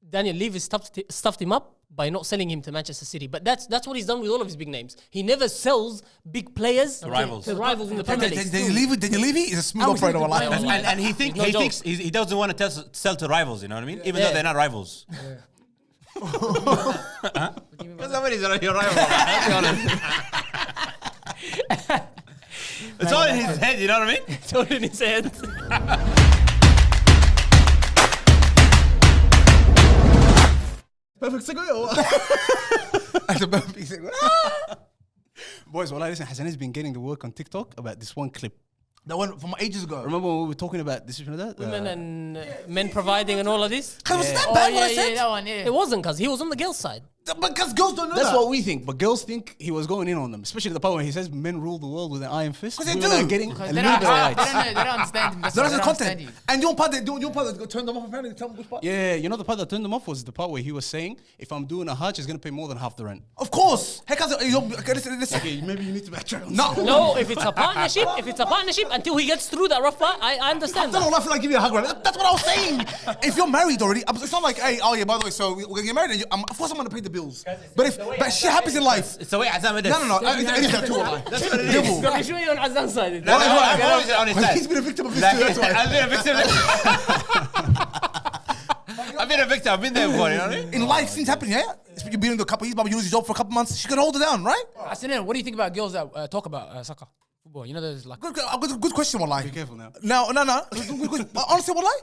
Daniel Levy stuffed him up by not selling him to Manchester City. But that's what he's done with all of his big names. He never sells big players to rivals in the Premier League. Daniel Levy is a smooth operator. And he thinks he doesn't want to sell to rivals, you know what I mean? Even though they're not rivals. Because somebody's your rival. Let's be honest. It's all in his head, you know what I mean? It's all in his head. Perfect segue or what? That's a perfect segue. Boys, listen, Hassan has been getting the work on TikTok about this one clip. That one from ages ago. Remember when we were talking about this? Women and men providing and all of this? Cause was that bad what I said? That one, It wasn't, because he was on the girls' side. Because girls don't know that. That's what we think, but girls think he was going in on them. Especially the part where he says men rule the world with an iron fist. Because they do. Getting a little bit of lights. They don't understand him. They don't understand content. And your part that turned them off, apparently, tell me which part? Yeah, you know the part that turned them off was the part where he was saying, if I'm doing a Hajj, it's going to pay more than half the rent. Of course. Heck, okay, maybe you need to backtrack. No, if it's a partnership, until he gets through that rough part, I understand that. I feel like giving you a hug, right? That's what I was saying. If you're married already, it's not like, hey, by the way, so we're going to get married, and of course I'm going to pay the bills. But shit happens in life. It's the way Azam is. No. It is that too. That's what it is. I'm sure you're on Azam's side. I'm always on his side. He's been a victim of this too, that's why. I've been a victim. I've been there before, you know what I mean? In life, things happen, yeah? You've been in a couple of years, but you lose your job for a couple of months. She can hold it down, right? Hassan, what do you think about girls that talk about soccer, football? You know, there's like... Good question, wallahi. Be careful now. No. Good. Honestly, wallahi,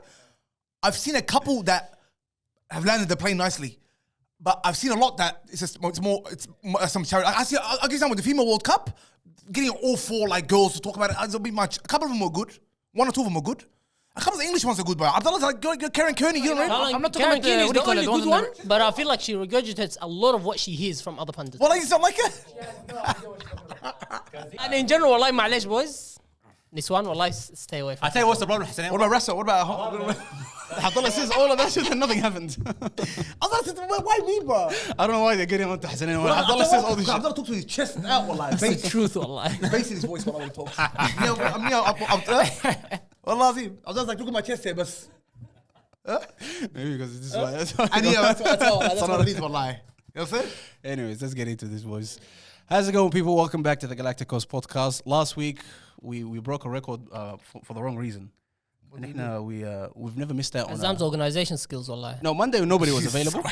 I've seen a couple that have landed the plane nicely. But I've seen a lot that it's more some charity. I'll give you example with the female World Cup, getting all four like girls to talk about it. It's a bit much. A couple of them were good. One or two of them were good. A couple of the English ones are good, but Abdullah's like Karen Kearney. You know what I mean? I'm not talking about Kearney. The only good one, but I feel like she regurgitates a lot of what she hears from other pundits. Well, you sound like it. And in general, wallahi, ma'alesh, boys. Niswan, wallahi, stay away from. I'll tell you what's the problem, Hassan. What about Ressa? What about Abdullah says all of that shit and nothing happened. Abdullah says, why me, bro? I don't know why they're getting on to Hassan. Abdullah says all this shit. Abdullah talks with his chest out, wallahi. It's the truth, wallahi. Basing his voice when he talks. Wallah Azim. I was just like, look at my chest here, but... Maybe because it's just like... And yeah, that's what it is, wallahi. You know what I'm saying? Anyways, let's get into this, boys. How's it going, people? Welcome back to the Galacticoz podcast. Last week, we broke a record for the wrong reason. We've never missed out on Azam's organisation skills, wallahi. No, Monday nobody was available.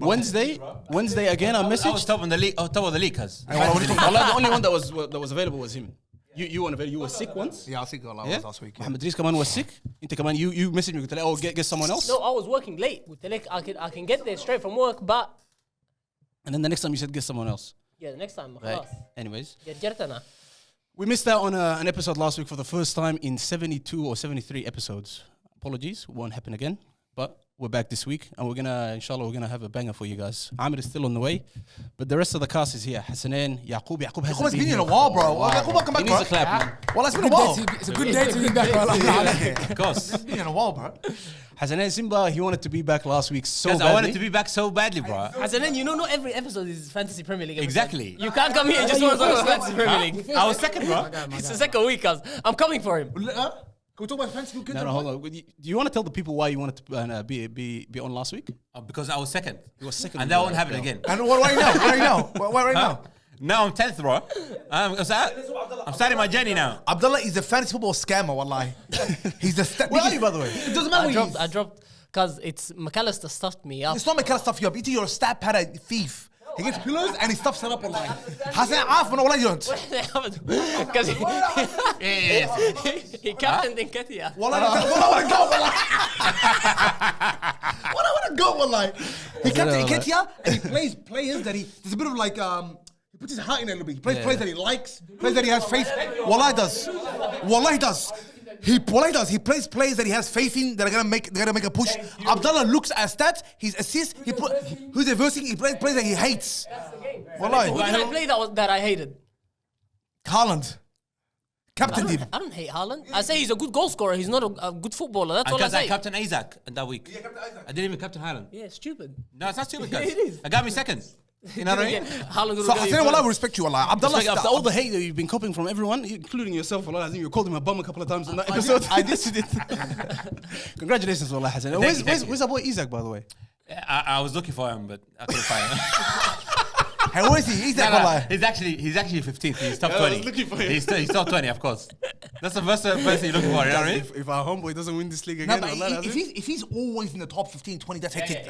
Wednesday again I messaged. I was top of the league. Cuz. The only one that was available was him. You weren't available. You were sick once. Yeah, I was sick last week. Mohamed Idris Kaman was sick. You messaged me. Oh, get someone else. No, I was working late. I can get there straight from work, but. And then the next time you said get someone else. Yeah, the next time. Right. Anyways. Yeah, we missed out on an episode last week for the first time in 72 or 73 episodes. Apologies, it won't happen again. But we're back this week, and inshallah, we're gonna have a banger for you guys. Amir is still on the way, but the rest of the cast is here. Hassanin, Yaqub hasn't been in a while, bro. Yaqub, welcome back, bro. He needs a clap, man. Well, it's been a while. It's a good day to be back, bro. Of course. It's been in a while, bro. Hassanin Simba, he wanted to be back last week so badly. I wanted to be back so badly, bro. Hassanin, you know, not every episode is Fantasy Premier League. Exactly. You can't come here and just want to talk Fantasy Premier League. I was second, bro. It's the second week, cuz. I'm coming for him. Can we talk about fantasy? No, hold on. Do you want to tell the people why you wanted to be on last week? Because I was second. You were second. And that won't happen again. And what right now? What right now? Now I'm 10th, bro. I'm starting my journey now. Abdullah is a fantasy football scammer, wallahi. He's the... Where are you, by the way? It doesn't matter. I dropped, because it's McAllister stuffed me up. It's not McAllister stuff you up. You're a stat pattern thief. He gets pillows and he stuffs it up on line. Hassan Af, no, you don't. Because he captained in Katia. What I want to go, wallahi. He captained in Katia and he plays players that there's a bit of like, he puts his heart in it a little bit. He plays players that he likes, players that he has faith. Wallahi does. He plays players that he has faith in that are gonna make a push. Abdullah looks at stats, his assists. Who's reversing? He plays players that he hates. Wallahi. Who did I play that I hated? Haaland. Captain him. I don't hate Haaland. I say he's a good goal scorer. He's not a good footballer. That's all I say. I captain Isak that week. Yeah, Captain Isak. I didn't even captain Haaland. Yeah, stupid. No, it's not stupid, guys. It is. I got me second. You know what I mean? So I say, I respect you, Allah. Abdullah, after all the hate that you've been copying from everyone, including yourself, Allah, I think you called him a bum a couple of times in that episode. I did. Congratulations, Allah Hassan. Where's our boy Isak, by the way? I was looking for him, but I couldn't find him. Hey, where is he? He's there, wallah. He's actually 15th. He's top 20. I was looking for him. He's top 20, of course. That's the first person you're looking for. You know what I mean? If our homeboy doesn't win this league No, again, but if he's always in the top 15, 20, that's hectic.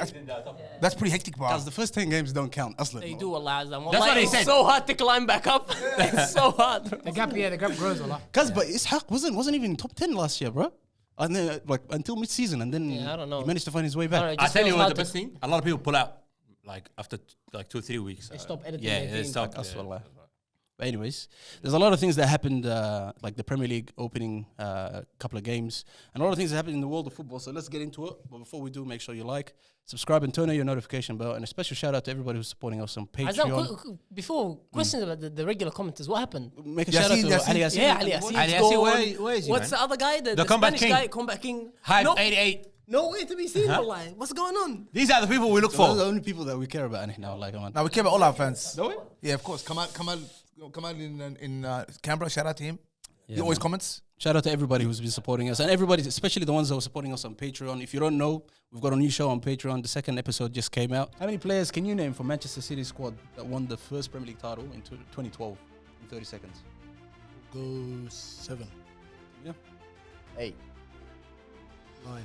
That's pretty hectic, bro. guys, the first 10 games don't count. They do allow them. That's what he It's said. so hard to climb back up. It's so hard. The gap grows a lot. Guys, but Ishaq wasn't even top 10 last year, bro. And then, like, until mid-season, and then Yeah, I don't know. he managed to find his way back. Alright, I just tell you feels what, hard the to- best thing, a lot of people pull out like after like 2 or 3 weeks. They stop editing Yeah, their they game. stop. That's yeah. wallah. But anyways, there's a lot of things that happened, like the Premier League opening couple of games, and a lot of things that happened in the world of football. So let's get into it. But before we do, make sure you like, subscribe, and turn on your notification bell. And a special shout out to everybody who's supporting us on Patreon. Before, questions about the regular commenters. What happened? Make a shout out to Yassine. Ali Yassine. Yeah, Ali Yassine. Ali Yassine, where is he, What's man? the other guy? The Combat Spanish King. guy, Combat King. Hype No, 88. no way to be seen. Wallahi. What's going on? These are the people we look Those are for. the only people that we care about now. Like, come on. Now we care about all our fans. Do we? Yeah, of course. Come out in Canberra. Shout out to him. He always comments. Shout out to everybody who's been supporting us, and everybody, especially the ones that were supporting us on Patreon. If you don't know, we've got a new show on Patreon. The second episode just came out. How many players can you name from Manchester City squad that won the first Premier League title in 2012 in 30 seconds? Go 7. Yeah. 8. 9.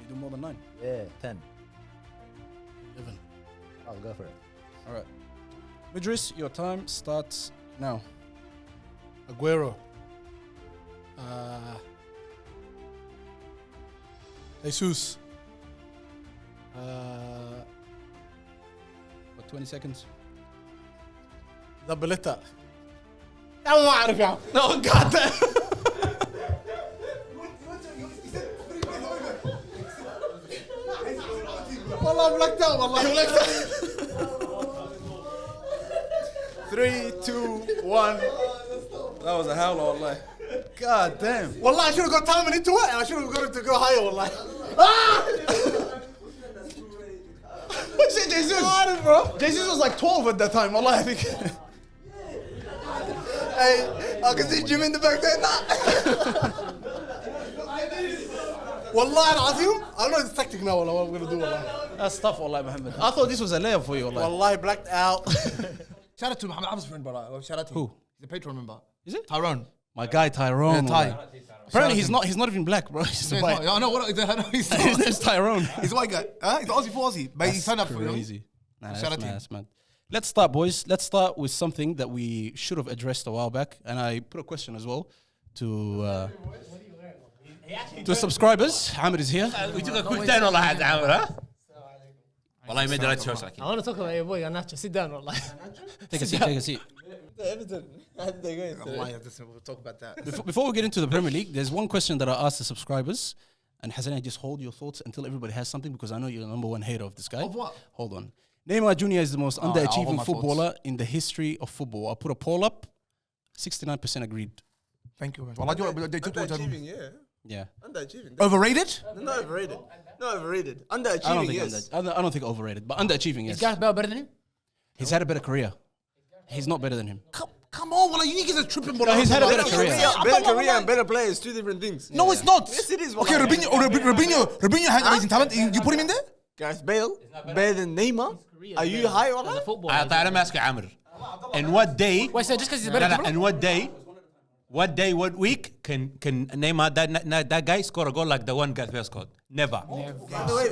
You do more than 9. Yeah, 10. 11. I'll go for it. All right. Midris, your time starts now. Aguero. Jesus. For 20 seconds. Zabaleta. أنا ما أعرف يا عم. No, God damn. والله blacked out والله blacked out. 3, 2, 1. That was a howler, wallahi. God damn. والله I should have got timing into it and I should have got it to go higher والله. What's it, Jesus? Bro. Jesus was like 12 at that time, والله I think. Hey, I can see Jim in the back there. والله العظيم, I don't know the tactic now والله what I'm gonna do والله. That's tough, wallahi, Mohammed. I thought this was a layup for you, wallahi. والله blacked out. Shout out to Mohammed Ab's friend, brother. Shout out to him. Who? He's a Patreon member. Is it? Tyrone. My guy Tyrone. Yeah, Ty. wallahi. Apparently he's not even black, bro. He's just Yeah, white. I know what he's His name's Tyrone. He's a white guy. He's Aussie for Aussie. But he signed up for it. Crazy. Nah, Shout out to him. that's mad. Let's start, boys. Let's start with something that we should have addressed a while back, and I put a question as well to subscribers. Hamid is here. We took a quick turn on that, huh? Well, I made the right choice. I want to talk about your boy, Nacho. Sit down, wallahi. Take a seat. Take a seat. We'll talk about that. Before we get into the Premier League, there's one question that I asked the subscribers, and Hassan, just hold your thoughts until everybody has something because I know you're the number one hater of this guy. Of what? Hold on. Neymar Jr. is the most I'll hold underachieving my footballer in the history of football. I put a poll up. 69% agreed. Thank you. Well, they took Underachieving, yeah. Yeah. Underachieving. Overrated? Not overrated. Not overrated. I don't Underachieving, think yes. I don't think overrated, but underachieving, yes. Is Gareth Bale better than him? He's had a better career. He's not better than him. Come on, well, you niggas are tripping. No, he's had a better Better career. career and better players, two different things. No, it's not. Yes, it is. Okay, Robinho has amazing talent. You put him in there? Gareth Bale, better than Neymar. Are you high As on a that? footballer. I'm asking Amr. In what day? Wait, so just because he's a better dribbler? In what week can Neymar that guy score a goal like the one Gareth Bale scored? Never. By the way,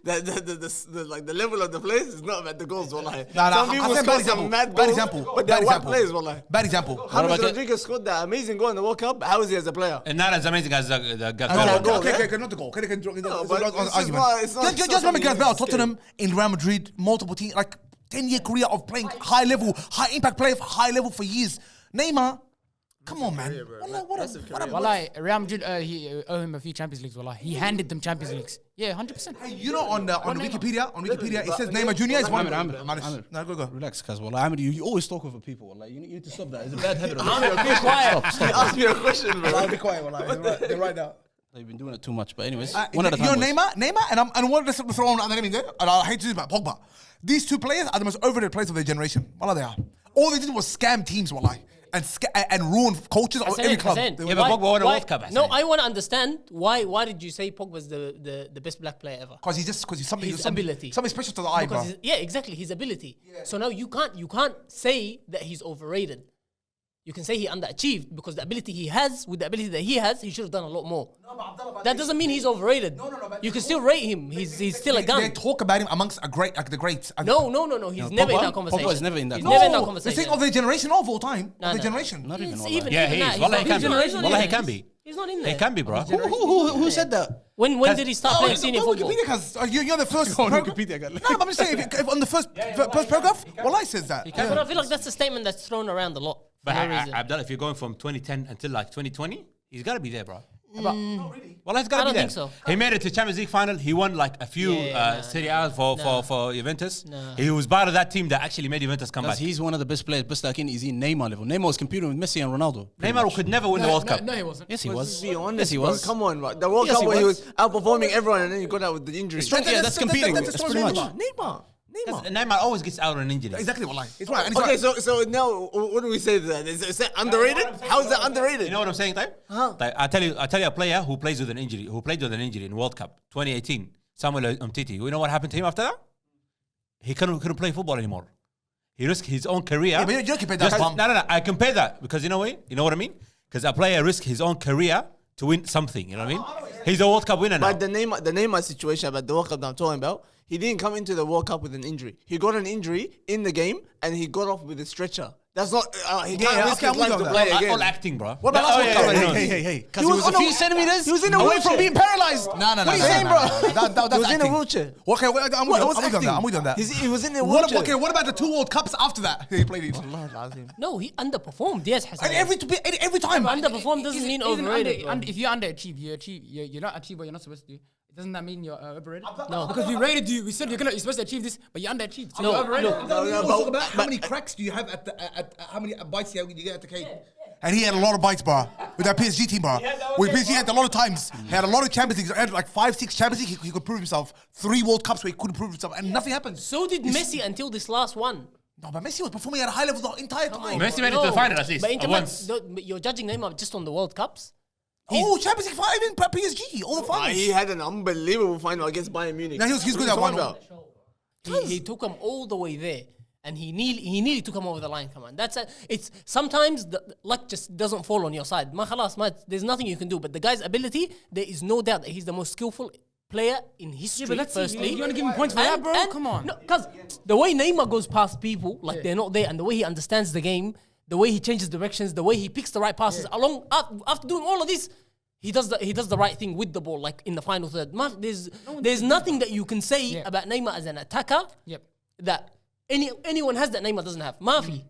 Hassan, the level of the players is not about the goals, wallahi. Nah, Some people Hassan, score bad some example. mad Bad goals, example. but they're Bad white example. players, wallahi. Bad example. James Rodriguez scored that amazing goal in the World Cup. How is he as a player? And not as amazing as the Gareth No, Bale. goal, okay, yeah? okay, not the goal. Okay, but it's just argument. not- it's not Just remember something Gareth you Bale, can Tottenham, in Real Madrid, multiple teams, like 10-year career of playing high level, high impact player, high level for years. Neymar, come on, man. What Wallahi, Real Madrid, he owe him a few Champions Leagues, wallahi. He handed them Champions Leagues. Yeah, 100%. Hey, you know, on Wikipedia, it says Neymar Jr. is one. Amir. No, go. Relax, cuz. Well, Ahmed, you always talk over people. Like, you need to stop that. It's a bad habit. Be quiet. Ask me a question, bro. I'll be quiet. They're right now. You've been doing it too much. But anyways, You one at a time. know boys. Neymar, and what let's throw on another name in there. And I hate to do this, but Pogba. These two players are the most overrated players of their generation. Wallah, they are. All they did was scam teams, wallahi, and ruin cultures of every club. Yeah, but Pogba won a World Cup. No, I want to understand why did you say Pogba's the best black player ever? Because he's something. His ability. Something special to the eye, bro. Yeah, exactly, his ability. So now you can't say that he's overrated. You can say he underachieved because the ability he has, with the ability that he has, he should have done a lot more. That doesn't mean he's overrated. You can still rate him. He's still a gun. They talk about him amongst the greats. No. He's never in that conversation. Pogba is never in that. He's never in that conversation. They think of the generation of all time. No, of the no. generation. Not even It's one. even Yeah, he that, is. Wallah, he can be. he's not Wallah, he in can there. be. He's not in there. He can be, bro. Who said that? When did he start playing senior football? Wikipedia, because you're the first. No, but I'm just saying, if on the first paragraph, Wallah says that. But I feel like that's a statement that's thrown around a lot. But For no reason. Abdullah, if you're going from 2010 until like 2020, he's got to be there, bro. But Well, he's got I to be don't there. think so. He made it to Champions League final. He won like a few Serie A for Juventus. He was part of that team that actually made Juventus come back. Because he's one of the best players. Best like he's in Neymar level. Neymar was competing with Messi and Ronaldo. Neymar could never win the World Cup. No, he wasn't. Yes, he was. Be honest, Yes, he bro. was. Come on, bro. The World Yes, Cup he where he was. was outperforming everyone and then he got out with the injury. Yeah, that's competing. That's pretty much. Neymar. Neymar always gets out on an injury. Exactly, Wallah. It's right. And it's Okay, right. so now what do we say to that? Is that underrated? How is that underrated? You know what I'm saying, Taib? Like, I tell you a player who played with an injury in World Cup 2018, Samuel Umtiti. You know what happened to him after that? He couldn't play football anymore. He risked his own career. Yeah, but you don't compare that. No. I compare that because you know what I mean? Because a player risked his own career to win something. You know what I mean? He's a World Cup winner now. But the Neymar situation about the World Cup that I'm talking about, he didn't come into the World Cup with an injury. He got an injury in the game and he got off with a stretcher. That's not. He can't risk his life to play again. All acting, bro. What about last World Cup? Hey. Because He he was was a on few a- centimeters he was in a away wheelchair. from being paralyzed. No. What are you saying, bro? That's He was in a acting. wheelchair. Okay, I'm with you on that. He was in a What, wheelchair. okay, what about the 2 World Cups after that? He played it. No, he underperformed. Diaz has And every time. underperformed doesn't mean overrated. bro. If you underachieve, you're not achieve what you're not supposed to do. Doesn't that mean you're overrated? No. Because we rated you. We said you're supposed to achieve this, but you underachieved. So No, you're overrated. look. Talk about how many cracks do you have at how many bites you get at the cake? And he had a lot of bites, bro. With that PSG team, bro. With PSG, he had a lot of times. He had a lot of Champions Leagues. He had like 5-6 Champions League. He could prove himself. 3 World Cups where he couldn't prove himself, and nothing happened. So did Messi until this last one. No, but Messi was performing at a high level the entire time. Messi made it to the final at least. But Once. you're judging Neymar just on the World Cups. Oh, Champions League final, even PSG, all the finals. He had an unbelievable final against Bayern Munich. Now he's good at What are you final. talking about? He took him all the way there, and he nearly took him over the line. Come on, it's sometimes the luck just doesn't fall on your side. There's nothing you can do. But the guy's ability, there is no doubt that he's the most skillful player in history. but let's see, firstly, you wanna give him points for that, bro? Come on. because the way Neymar goes past people like they're not there, and the way he understands the game, the way he changes directions, the way he picks the right passes. After doing all of this, he does the right thing with the ball, like in the final third. There's nothing that you can say about Neymar as an attacker that anyone has that Neymar doesn't have. Mafi,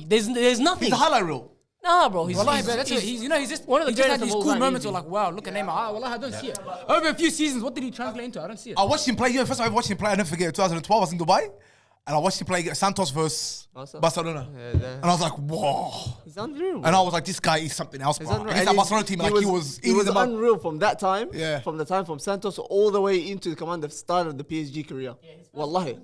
there's nothing. He's a highlight reel. Nah, bro. Wallahi, bro, that's it. He's just one of the he just had greatest these of all cool time, moments easy. where like, wow, look at Neymar. Wallahi, I don't see it. Over a few seasons, what did he translate into? I don't see it. I watched him play. First time I watched him play, I never forget. 2012, I was in Dubai, and I watched him play Santos versus Barcelona, and I was like, whoa. He's unreal. And I was like, this guy is something else, bro. unreal. Against that And Barcelona team, like he was unreal from that time. Yeah. From the time from Santos all the way into the start of the PSG career. Wallahi.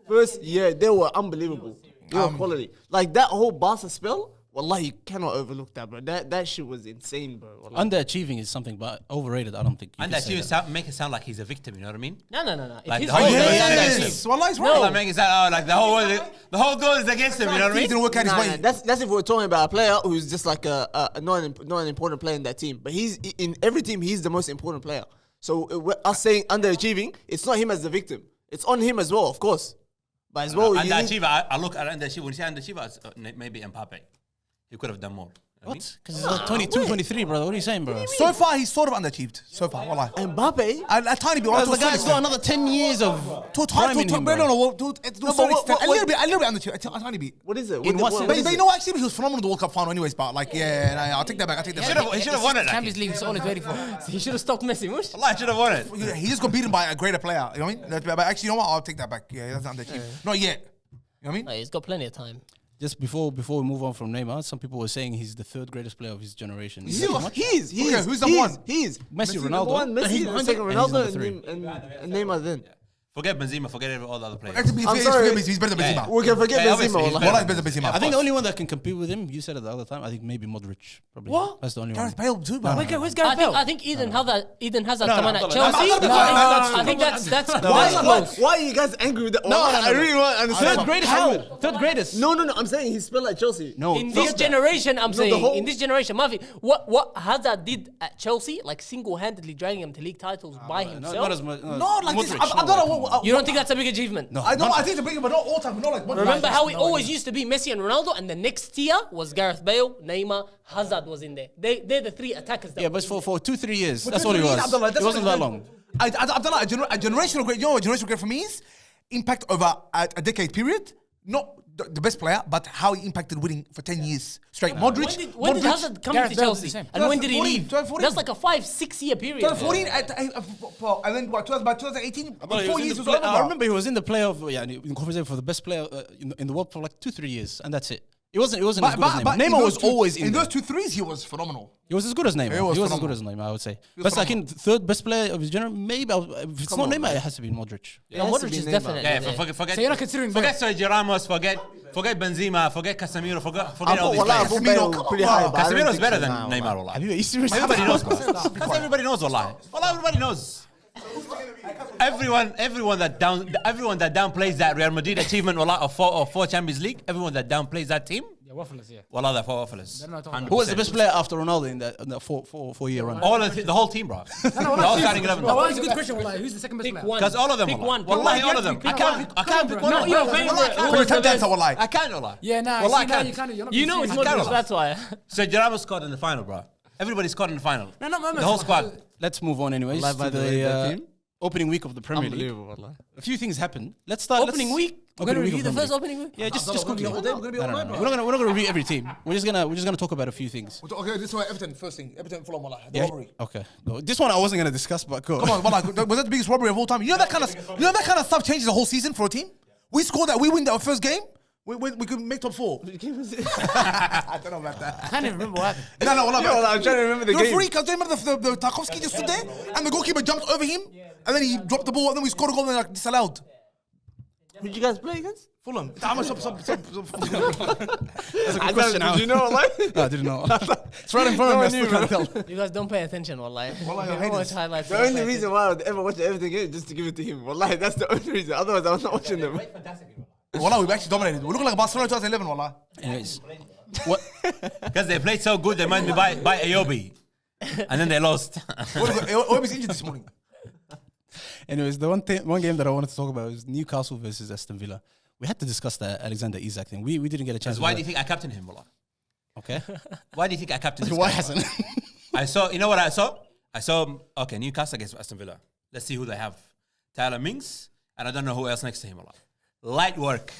First year, they were unbelievable. They were quality. Like that whole Barca spell, wallahi, you cannot overlook that, bro. That shit was insane, bro. Wallahi. Underachieving is something, but overrated, I don't think. You can say that. Make it sound like he's a victim. You know what I mean? No. Like It's his the whole fault. goal is Yes. against him. Wallahi's right. Like make it sound like the whole goal is against him. You know what I He mean? didn't work out his way. That's if we're talking about a player who's just like not an important player in that team. But he's in every team. He's the most important player. So us saying underachieving, it's not him as the victim. It's on him as well, of course. But as well, Underachiever. I look at underachiever. When you say underachiever, it's, maybe Mbappe. He could have done more. What? Because he's like 22, 23, brother. What are you saying, bro? So far, he's sort of underachieved. So far, wallahi. Mbappe. A tiny bit. The guy's got another 10 years of prime in him, bro. A little bit underachieved. A tiny bit. What is it? In what sense? But you know, actually, he was phenomenal in the World Cup final, anyways. But like, I'll take that back. He should have won it. Champions League is all he's waiting for. He should have stopped Messi, mush. Allah, should have won it. He just got beaten by a greater player. You know what I mean? But actually, you know what? I'll take that back. Yeah, that's underachieved. Not yet. You know what I mean? He's got plenty of time. Just before we move on from Neymar, some people were saying he's the 3rd greatest player of his generation. Is that too much? He is. Okay, who's number one? He is. Messi, Number one, Ronaldo. Messi, He's second number Ronaldo, three. and Neymar then. Forget Benzema, forget all the other players. I'm sorry. He's better than Benzema. We can forget Yeah, Benzema. obviously, he's wallah. Wallah, he's better than Benzema. I think the only one that can compete with him, you said it the other time, I think maybe Modric. Probably. What? That's the only Gareth one. Bale too, man. Where's Gareth Bale? I think Eden Hazard No, coming no, at no, Chelsea. no, no, no, I think that's Why are you guys angry with that? No, Wallah, no, no, I no. really want to understand. Third greatest. How? Third greatest. No. I'm saying he's spelled like Chelsea. No. in this generation, I'm saying whole- in this generation, Mafi, what Hazard did at Chelsea, like single-handedly dragging him to league titles by himself. Not as much. No, like this. Modric, I don't know what. You don't think that's a big achievement? No. I know. I think it's a big, but not all time. Not like. Remember how it always used to be Messi and Ronaldo, and the next tier was Gareth Bale, Neymar, Hazard was in there. They're the three attackers. That Yeah, were but in there. for 2-3 years, that's 2-3 all he years, was. Abdullah, It that's wasn't what that long. Abdullah, a generational great. You know what generational great for me is? Impact over a decade period. Not the best player, but how he impacted winning for 10 years straight. Modric. When did Hazard come Gareth to Bale did Chelsea? the same. And when did he 2014, leave? 2014. That's like a 5-6 year period. 2014, and then what? By 2018, But he 4 was in years the was play- over. I remember he was in the playoff, in conversation for the best player in the world for like 2-3 years, and that's it. It wasn't as good as Neymar. Neymar was always in in there. those 2 3s. He was phenomenal. He was as good as Neymar. He He was was as phenomenal. good as Neymar, I would say. was But like in third best player of his generation, maybe if it's not Neymar, it has to be Modric. No, has to Modric be is Neymar. definitely Yeah, there. forget. So you're not considering Forget Sergio Ramos. Forget Benzema. Forget Casemiro. Forget all these Wallah, I players. put Casemiro, Bale come pretty on. high. but I don't Casemiro's think better so than now, Neymar. wallah. Wallah. Are you serious? Everybody knows, bro. Because everybody knows, wallah. Wallah, everybody knows. Everyone that downplays that Real Madrid achievement, wallah, of four Champions League. Everyone that downplays that team, Yeah, waffles, yeah. wallah, they're four waffles. They're not talking Who was the best player after Ronaldo in that 4-year run? All of the whole team, bro. The whole starting 11. Oh, that's a good question. Wallah. Who's the second best Pick player? one. Because all of them, Pick wallah. one. Pick Wallahi, one. all of them. I can't pick one. Not your favorite. Who was the best? Wallahi. I can't, wallah. Yeah, nah. Wallah, See, I now can't. you can't. You're not You know being it's serious. Modric, that's why. Sergio Ramos scored in the final, bro. Everybody scored in the final. No, no, The whole squad. Let's move on anyways Wallahi, to by the way, that the team? opening week of the Premier League. Unbelievable, wallah. A few things happened. Let's start. Opening week? We're Opening going to week review of the Premier first League. opening week? Yeah, just quickly. We're going to be all night, We're bro. not gonna review every team. We're just gonna talk about a few things. Okay, this is why Everton first thing. Everton Fulham, wallah. The Yeah. robbery. Okay. Go. This one I wasn't gonna discuss, but go. Come on, wallah. Was that the biggest robbery of all time? You know that kind of stuff changes the whole season for a team. We scored that. We win that first game. We could make top 4. I don't know about that. I can't even remember what happened. No, wallah. Yeah, wallah, I'm trying to remember the The game. referee, because remember the Tarkovsky just stood there and the goalkeeper jumped over him and then he dropped the ball and then we scored a goal and they're like disallowed. Who did you guys play against? Fulham. That's a good question. Did you know, like? No, I didn't know. It's right in front of me. I still can't tell. You guys don't pay attention, wallahi. Wallah, You I hate watch this. highlights. The only reason why I would ever watch everything again is just to give it to him. Wallahi, that's the only reason. Otherwise, I was not watching them. Wallah, we've actually dominated. We look like Barcelona 2011, wallah. Anyways, what? Because they played so good, they might be by Ayobi. And then they lost. Obi's injured this morning. Anyways, the one game that I wanted to talk about is Newcastle versus Aston Villa. We had to discuss the Alexander Isak thing. We didn't get a chance. Why do you think I captained him, wallah? Okay. Why do you think I captained this Why guy? hasn't? I saw, you know what I saw? Okay, Newcastle against Aston Villa. Let's see who they have. Tyler Mings, and I don't know who else next to him. Wallah. Light work.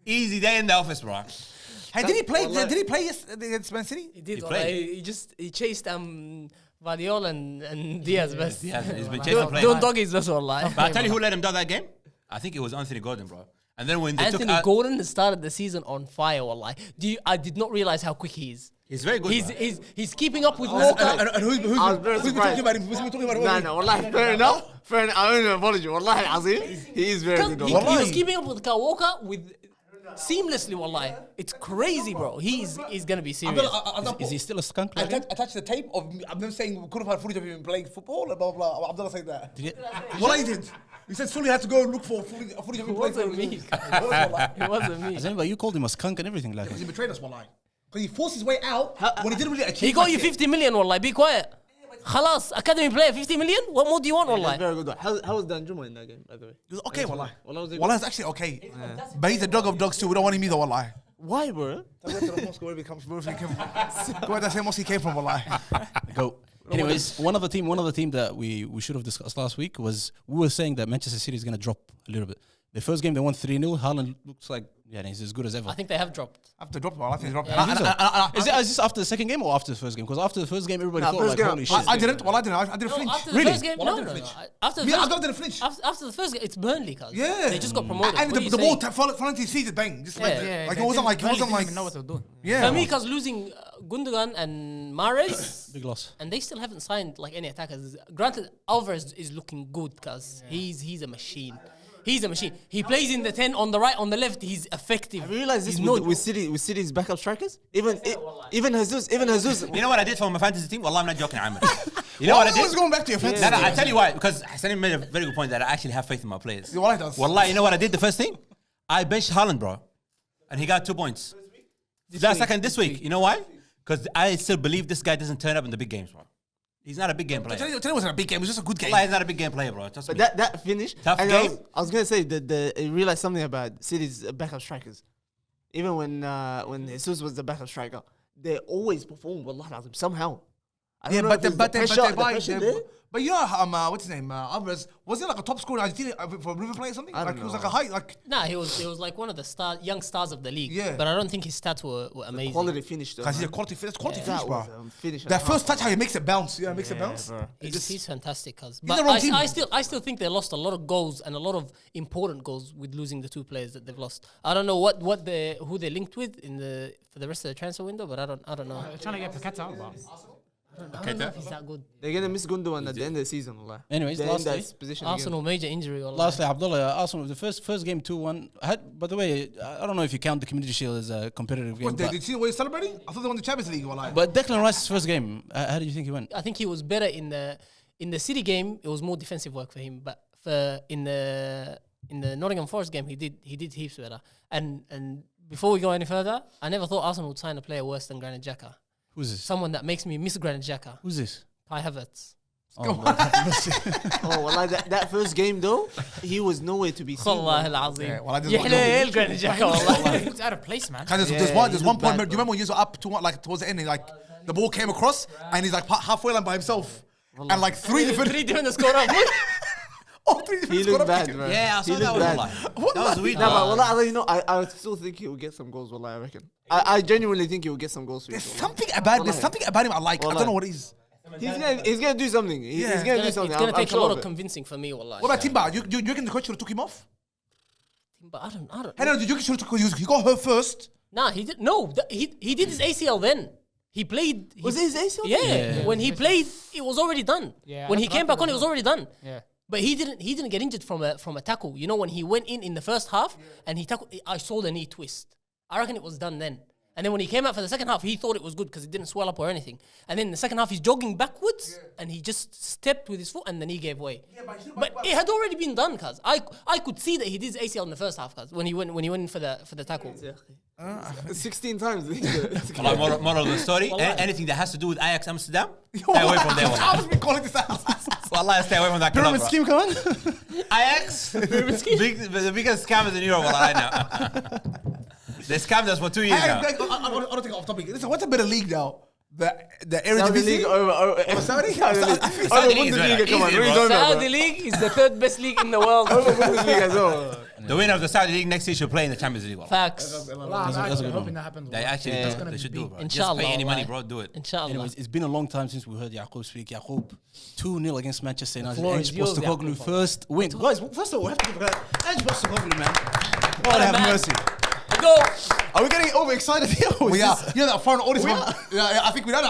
Easy day in the office, bro. Hey, did he play against Man City? He did, He wallah. played. He chased Guardiola and Diaz best. Yeah, he's been chasing players. Don't dog his best, wallah. But I tell you who let him down that game? I think it was Anthony Gordon, bro. And then when they Anthony took out, Gordon started the season on fire, wallahi. I did not realize how quick he is. he's very good. bro. He's keeping up with Walker. And who's I was very been surprised. talking about him? Who's been talking about him? Nah, no, wallahi, fair enough. Fair enough. I only apology. Wallahi, Azim, he is very good. He Wallahi. was keeping up with Kyle Walker with seamlessly, wallahi. It's crazy, bro. He's gonna be serious. Is he still a skunk? I Like attached the tape of them saying we couldn't find footage of him playing football, blah, blah, blah. Abdullah said that. Did Well, he did. He said Sully had to go and look for footage of him It playing wasn't me. football. It wasn't me. As anybody, you called him a skunk and everything like He that. betrayed us, wallahi. Because he forced his way out when he didn't really achieve He got much you yet. 50 million, wallahi. Be quiet. Khalas, academy player, 50 million? What more do you want, That's wallahi? very good. How was Dan Juma in that game, by the way? He was okay, wallahi. Wallah, was it Wallahi, it's actually okay. But he's a dog of dogs too. We don't want him either, wallahi. Why, bro? Go to the mosque wherever he comes from. Go where that same mosque he came from, wallahi. Go. Anyways, one other team that we should have discussed last week was we were saying that Manchester City is going to drop a little bit. The first game they won 3-0. Haaland looks like he's as good as ever. I think they have dropped. After drop, I think he dropped. Is this after the second game or after the first game? Because after the first game, everybody Nah, thought first like, game. holy shit. I didn't. Well, I didn't. I didn't No, flinch. after the Really? first game, Well, no, I no, didn't no. flinch. After the Me, I first, didn't flinch. after the first game, it's Burnley, cuz. Yeah. They just got promoted. And What are you the ball saying? fell into his feet, bang. Just like Yeah, that. Like it wasn't like know what to do. yeah. For me, cuz losing Gundogan and Mahrez, Big loss. and they still haven't signed like any attackers. Granted, Alvarez is looking good, cuz he's a machine. He's a machine. He plays in the 10 on the right, on the left. He's effective. I realized this He's with City's backup strikers. Even Jesus. You know what I did for my fantasy team? Wallah, I'm not joking, Ahmed. You know what I Always did? going back to your fantasy. No, I tell you why. Because Hassan made a very good point that I actually have faith in my players. Wallah, he does. Wallah, you know what I did the first thing? I benched Haaland, bro. And he got 2 points. This week. You know why? Because I still believe this guy doesn't turn up in the big games, bro. He's not a big game player. Tell you it wasn't a big game. It was just a good game. Wallah, he's not a big game player, bro. Trust But me. that finish. Tough and game. I was gonna say that I realized something about City's backup strikers. Even when Jesus was the backup striker, they always perform. Wallah lazim, somehow. I don't know if it's the pressure there. But you know, what's his name? Alvarez, was he like a top scorer in Argentina for River Plate or something? I don't Like he was know. like a high, like Nah, he was like one of the young stars of the league. Yeah. But I don't think his stats were amazing. Quality finish though. because he's a man. quality finish. Quality That finish, bro. was, finish and That a first half. touch, how he makes it bounce. Yeah, makes it Yeah, bounce. bro. He's fantastic, cuz. the But wrong team. I still think they lost a lot of goals and a lot of important goals with losing the 2 players that they've lost. I don't know who they linked with for the rest of the transfer window, but I don't know. They're trying to get Paqueta out, bro. I don't know if he's that good. They're gonna miss Gundogan at the end of the season. Wallah. Anyways, They're in lastly, that position Arsenal major injury. Wallah. Lastly, Abdullah, Arsenal, the first game 2-1. By the way, I don't know if you count the Community Shield as a competitive game. What, did you see what he's celebrating? I thought they won the Champions League. Wallah. But Declan Rice's first game, how do you think he went? I think he was better in the City game. It was more defensive work for him, but in the Nottingham Forest game, he did heaps better. And before we go any further, I never thought Arsenal would sign a player worse than Granit Xhaka. Who's this? Someone that makes me miss Granit Xhaka. Who's this? Kai Havertz. Oh, Lord have mercy. Oh, wallah, that first game though, he was nowhere to be seen. والله man. العظيم. والله this يحلى is- Granit Xhaka والله. He's out of place, man. There's Yeah, one he point. looked bad, Do you remember when you were up to one, like towards the end? Like the ball came across and he's like halfway line by himself, and like three different scored up. all three different He scored looked up. bad, bro. Yeah, I He saw that looked one. bad. Wallah. That was weird. No, but bro. wallah, you know, I still think he will get some goals. Wallah, I reckon. I genuinely think he will get some goals. For you, There's wallah. something about him I like. I don't know what it is. He's gonna do something. He's Yeah. gonna do It's something. gonna I'm take a sure lot of of it. convincing for me, wallah. What about Timber? You reckon the coach should have took him off? But I don't. Hey, no, you reckon should have because he got hurt first. Nah, he did. No, he did his ACL then. He played. Was it his ACL? Yeah. When he played, it was already done. Yeah, When he that's what came I back on, it was already done. Yeah. But he didn't get injured from a tackle. You know, when he went in the first half and he tackled, I saw the knee twist. I reckon it was done then. And then when he came out for the second half, he thought it was good because it didn't swell up or anything. And then in the second half, he's jogging backwards and he just stepped with his foot and the knee gave way. But it had already been done, cuz I could see that he did his ACL in the first half, cuz when he went in for the tackle. 16 times. Wallah, moral of the story, anything that has to do with Ajax Amsterdam, stay away from there. I Wallah. was been calling this out. Wallah, stay away from that club, Pyramid bro. scheme, come on. Ajax, the biggest scammers in Europe right now. They scammed us for 2 years Hey, now. I want to take it off topic. Listen, what's a better league now? The Saudi Eredivisie? League over Saudi? Saudi League. I think Over Saudi League is Bundesliga, better. come on. Easy, What are you bro. talking about, Saudi League is the third best league in the world. bro? Over Bundesliga as well. The winner of the Saudi League next year should play in the Champions League. Wallah. Facts. Wallah, I'm that's a actually good hoping one. that happens. They wallah. actually Yeah. do. They should do it, bro. Just Inshallah, pay any money, wallah. bro. Do it. Inshallah. Anyways, it's been a long time since we heard Yaqub speak. Yaqub, 2-0 against Manchester United. floor Ange is yours, Postecoglou, Yaqub. first win. Guys, first of all, we have to give that. Ange Postecoglou, man. God have man. mercy. Go. Are we getting overexcited here? or is We are. this- You know that foreign audience. Yeah, I think we know that.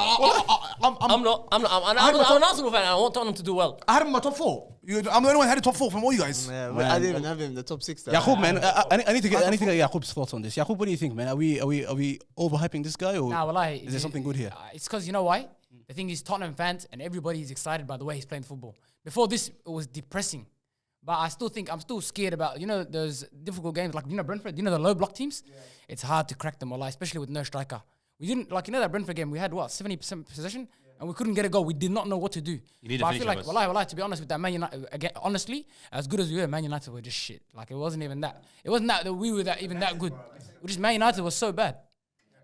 I'm I'm an Arsenal fan. I want Tottenham to do well. I had him in my top four. I'm the only one who had a top four from all you guys. Yeah, but I didn't even have him in the top 6. Yaqub, man, I need to get Yaqub's thoughts on this. Yaqub, what do you think, man? Are we overhyping this guy, or Nah, wallahi, is there something good here? It's because you know why? The thing is, Tottenham fans and everybody is excited by the way he's playing football. Before this, it was depressing. But I still think I'm still scared about those difficult games like Brentford. The low block teams. It's hard to crack them, wallahi, especially with no striker. We didn't that Brentford game. We had 70% possession and we couldn't get a goal. We did not know what to do. You need but a I feel finisher, like boss. wallahi, to be honest with that Man United, again, honestly, as good as we were, Man United were just shit. Like it wasn't even that. It wasn't that we were even that good. Man United was so bad.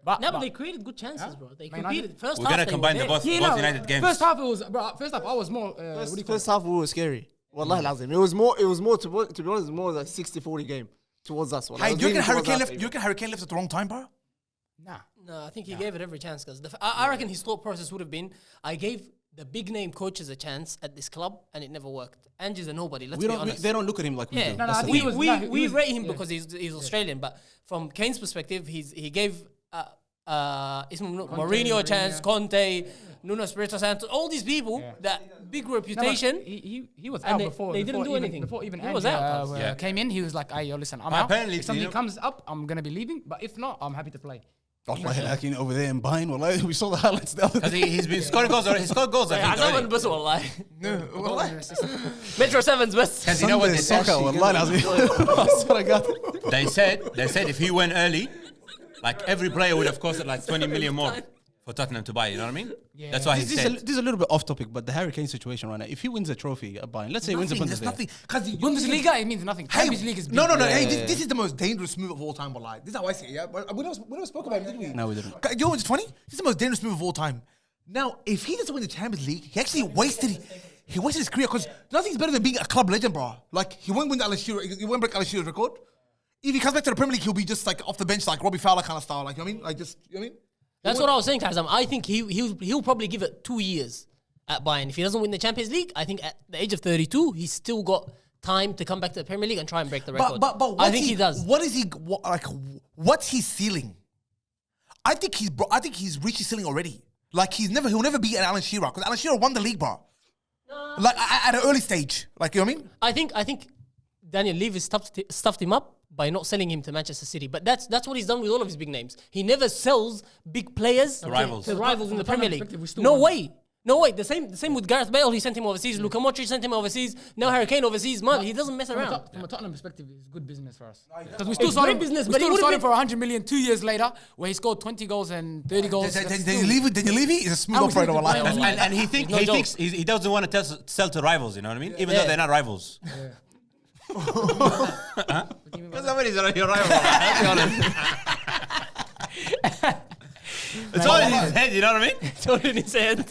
But They created good chances, bro. They Man competed. First We're half, gonna they combine were the there. both no, United games. First half I was more. What do you call First half we were scary. Wallahi lazim. It was more to be honest, it was more like 60-40 game towards us. Wallahi. Hey, It was do you reckon leaning towards Hurricane us left? even. You reckon Hurricane left at the wrong time, bro? Nah. No, I think he gave it every chance because I reckon his thought process would have been, I gave the big name coaches a chance at this club and it never worked. Ange's a nobody. Let's be honest. They don't look at him like we Yeah, do. No, That's I the think thing. he was- we he was- rate him yeah. because he's Australian, but from Kane's perspective, he gave Mourinho a chance, Conte, Nuno Espirito Santo, all these people that big reputation. He was And out they- before. they didn't before do even- anything. Before even He was Ange, out. Yeah. came in, he was like, "Hey, yo, listen, I'm But out. apparently, If something you know- comes up, I'm gonna be leaving. But if not, I'm happy to play." Wallahi, lacking over there in Bayern. Wallahi, we saw the highlights the other Because day. he's been scoring goals already. He scored goals, I think, عزمان already. بس والله. Metro 7s بس. Because you know what they said? Soccer, wallahi, lazim. That's what I got. They said if he went early, like every player would have costed like 20 million more for Tottenham to buy. You know what I mean? Yeah. That's why he This said. is a little bit off topic, but the Harry Kane situation right now. If he wins a trophy at Bayern, let's say he wins a There's Bundesliga. nothing. Because Bundesliga, it means nothing. Hey, Champions League is big. no. Hey, this is the most dangerous move of all time. Wallahi. This is how I see it. Yeah, we never spoke about it, did we? No, we didn't. You know what's funny? This is the most dangerous move of all time. Now, if he doesn't win the Champions League, he actually wasted his career because nothing's better than being a club legend, bro. Like he won't win the Alan Shearer, he won't break Alan Shearer's record. If he comes back to the Premier League, he'll be just like off the bench, like Robbie Fowler kind of style. Like you know what I mean? Like just you know what I mean? That's what I was saying, Kazam. I think he'll probably give it 2 years at Bayern. If he doesn't win the Champions League, I think at the age of 32, he's still got time to come back to the Premier League and try and break the record. But I think he does. What's his ceiling? I think he's reached his ceiling already. Like he'll never be an Alan Shearer because Alan Shearer won the league, bro. Like at an early stage, like you know what I mean? I think Daniel Levy stuffed him up by not selling him to Manchester City. But that's what he's done with all of his big names. He never sells big players to rivals. rivals in the From a Premier perspective, we League. still No won. way. No way. The same with Gareth Bale. He sent him overseas. Luka Modric sent him overseas. Now Harry Kane overseas. Man, he doesn't mess around. From a Tottenham perspective, it's good business for us. Because we It's still signed great him, business, we but he still would've signed him been- for 100 million 2 years later, where he scored 20 goals and 30 goals. Daniel Levy is a smooth I was operator. thinking Wallahi. Bayern. And he No joke. thinks he doesn't want to sell to rivals. You know what I mean? Even Yeah. though they're not rivals. Because somebody's already your rival. Let's be honest. It's all in his head. You know what I mean? It's all in his head.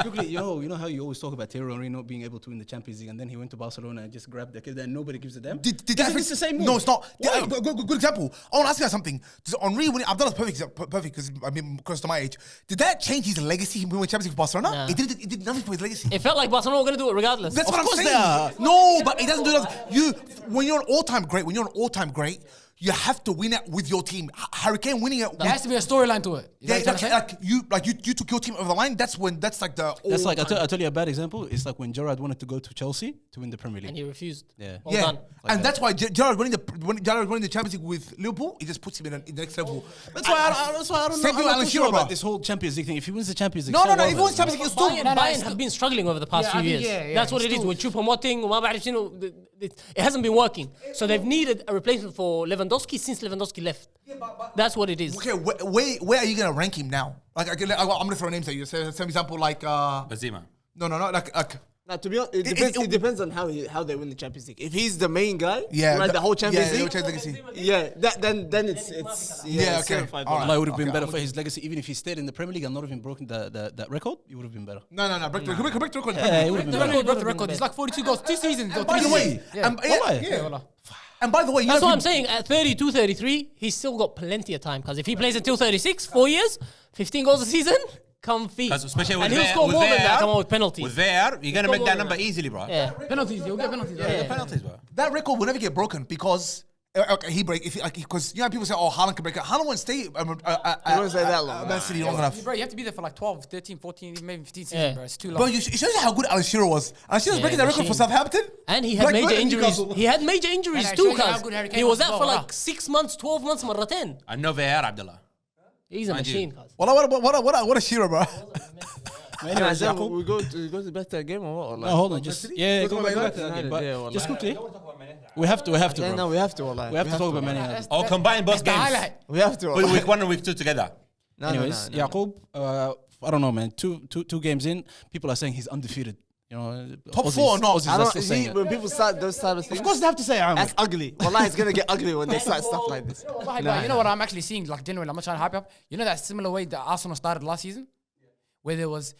Quickly, you know how you always talk about Thierry Henry not being able to win the Champions League, and then he went to Barcelona and just grabbed the kid, and nobody gives a damn. Did Isn't that this the same move? No, it's not. Why? Good example. I want to ask you guys something. Does Henry winning? I've done this perfect because I mean, close to my age. Did that change his legacy? When he won Champions League for Barcelona, Nah. it did nothing for his legacy. It felt like Barcelona were going to do it regardless. That's what I'm course saying. they are. No, but it doesn't do that. When you're an all-time great, you have to win it with your team. Harry Kane winning it. There has to be a storyline to it. Is Yeah, that what you're trying to say? you took your team over the line. That's like the. That's like all-time- I'll tell you a bad example. It's like when Gerrard wanted to go to Chelsea to win the Premier League. And he refused. Yeah. Well yeah, done. and that's why Gerrard winning the Champions League with Liverpool, it just puts him in the next level. That's why I don't Same know. thing with I'm Alan not too Shearer, sure bro. about this whole Champions League thing. If he wins the Champions League, No, so if he well, wins Champions League, it's still. Bayern have been struggling over the past Yeah, few I think, years. yeah, That's what it's it is. still- With Choupo-Moting, وما بعرف شنو, it hasn't been working. So they've needed a replacement for Lewandowski since Lewandowski left. That's what it is. Okay, where are you gonna rank him now? Like, I'm gonna throw names at you. Say, some example like. Benzema. No, like. Now, to be honest, it depends on how they win the Champions League. If he's the main guy, Yeah, right, the whole Champions yeah, League, the legacy. yeah, then it's Yeah, okay. certified. All right. Allah would have been Okay, better for his legacy, even if he stayed in the Premier League and not even broken that record. He would have been better. No. Break the record. Yeah, he would have The been record better. broke the record. He's like 42 goals, 2 seasons. Or By 3 the way, seasons. Yeah. Wallahi. and by the way, you That's know what I'm saying. At 32, 33, he's still got plenty of time. Because if he plays until 36, 4 years, 15 goals a season, comfy. Because especially with And he'll VAR, score more than that. VAR, Come on, with penalties. With VAR, you're gonna Score make more that than number that. easily, bro. Yeah. Penalties, you'll get penalties. Yeah, penalties, bro. that record will never get broken because. Okay, he break because people say, "Oh, Haaland can break it." Haaland won't stay. He won't stay that long. Man City long enough. Bro, you have to be there for like 12, 13, 14, even maybe 15 seasons, Yeah. bro. It's too long. Bro, it shows you how good Alan Shearer was. Alan Shearer's Yeah, breaking that record for machine. Southampton. And he had Like, major look at injuries. Newcastle. He had major injuries And I too, showed you how cuz. good Harry Kane He was was as out for well, like 6 months, 12 months, مرتين. I know VAR, Abdullah. He's a Mind you. machine, cuz. What a Shearer, bro. Anyways, Yaqub. we go to back to the game or what? Or No, hold on. Just Go go back back to to that United, game. But yeah, wallahi. just quickly, we have to, Yeah, bro. no, we have to. Wallahi. We have to talk about Man United. Or combine both the games. highlight. We have to. Put wallahi. week 1 and week 2 together. No, Anyways, no. Yaqub, I don't know, man. Two games in, people are saying he's undefeated. You know, Top four or not? Aussies I are don't still saying it. when people start those type of things. Of course, they have to say it. That's ugly. Wallahi, it's gonna get ugly when they start stuff like this. Wallahi, bro, you know what I'm actually seeing? Like, genuinely, I'm not trying to hype up. You know that similar way that Arsenal started last season? Where there was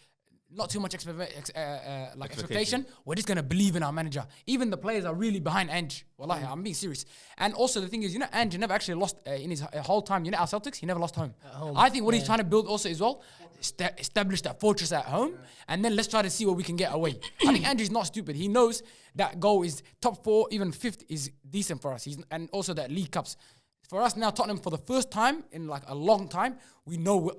not too much expectation. We're just going to believe in our manager. Even the players are really behind Ange. Wallahi, I'm being serious. And also the thing is, you know, Ange never actually lost in his whole time. You know, our Celtics, he never lost home. I think what he's trying to build also as well, establish that fortress at home, and then let's try to see what we can get away. I think Andrew's not stupid. He knows that goal is top 4, even 5th is decent for us. And also that League Cups. for us now, Tottenham, for the first time in like a long time, we know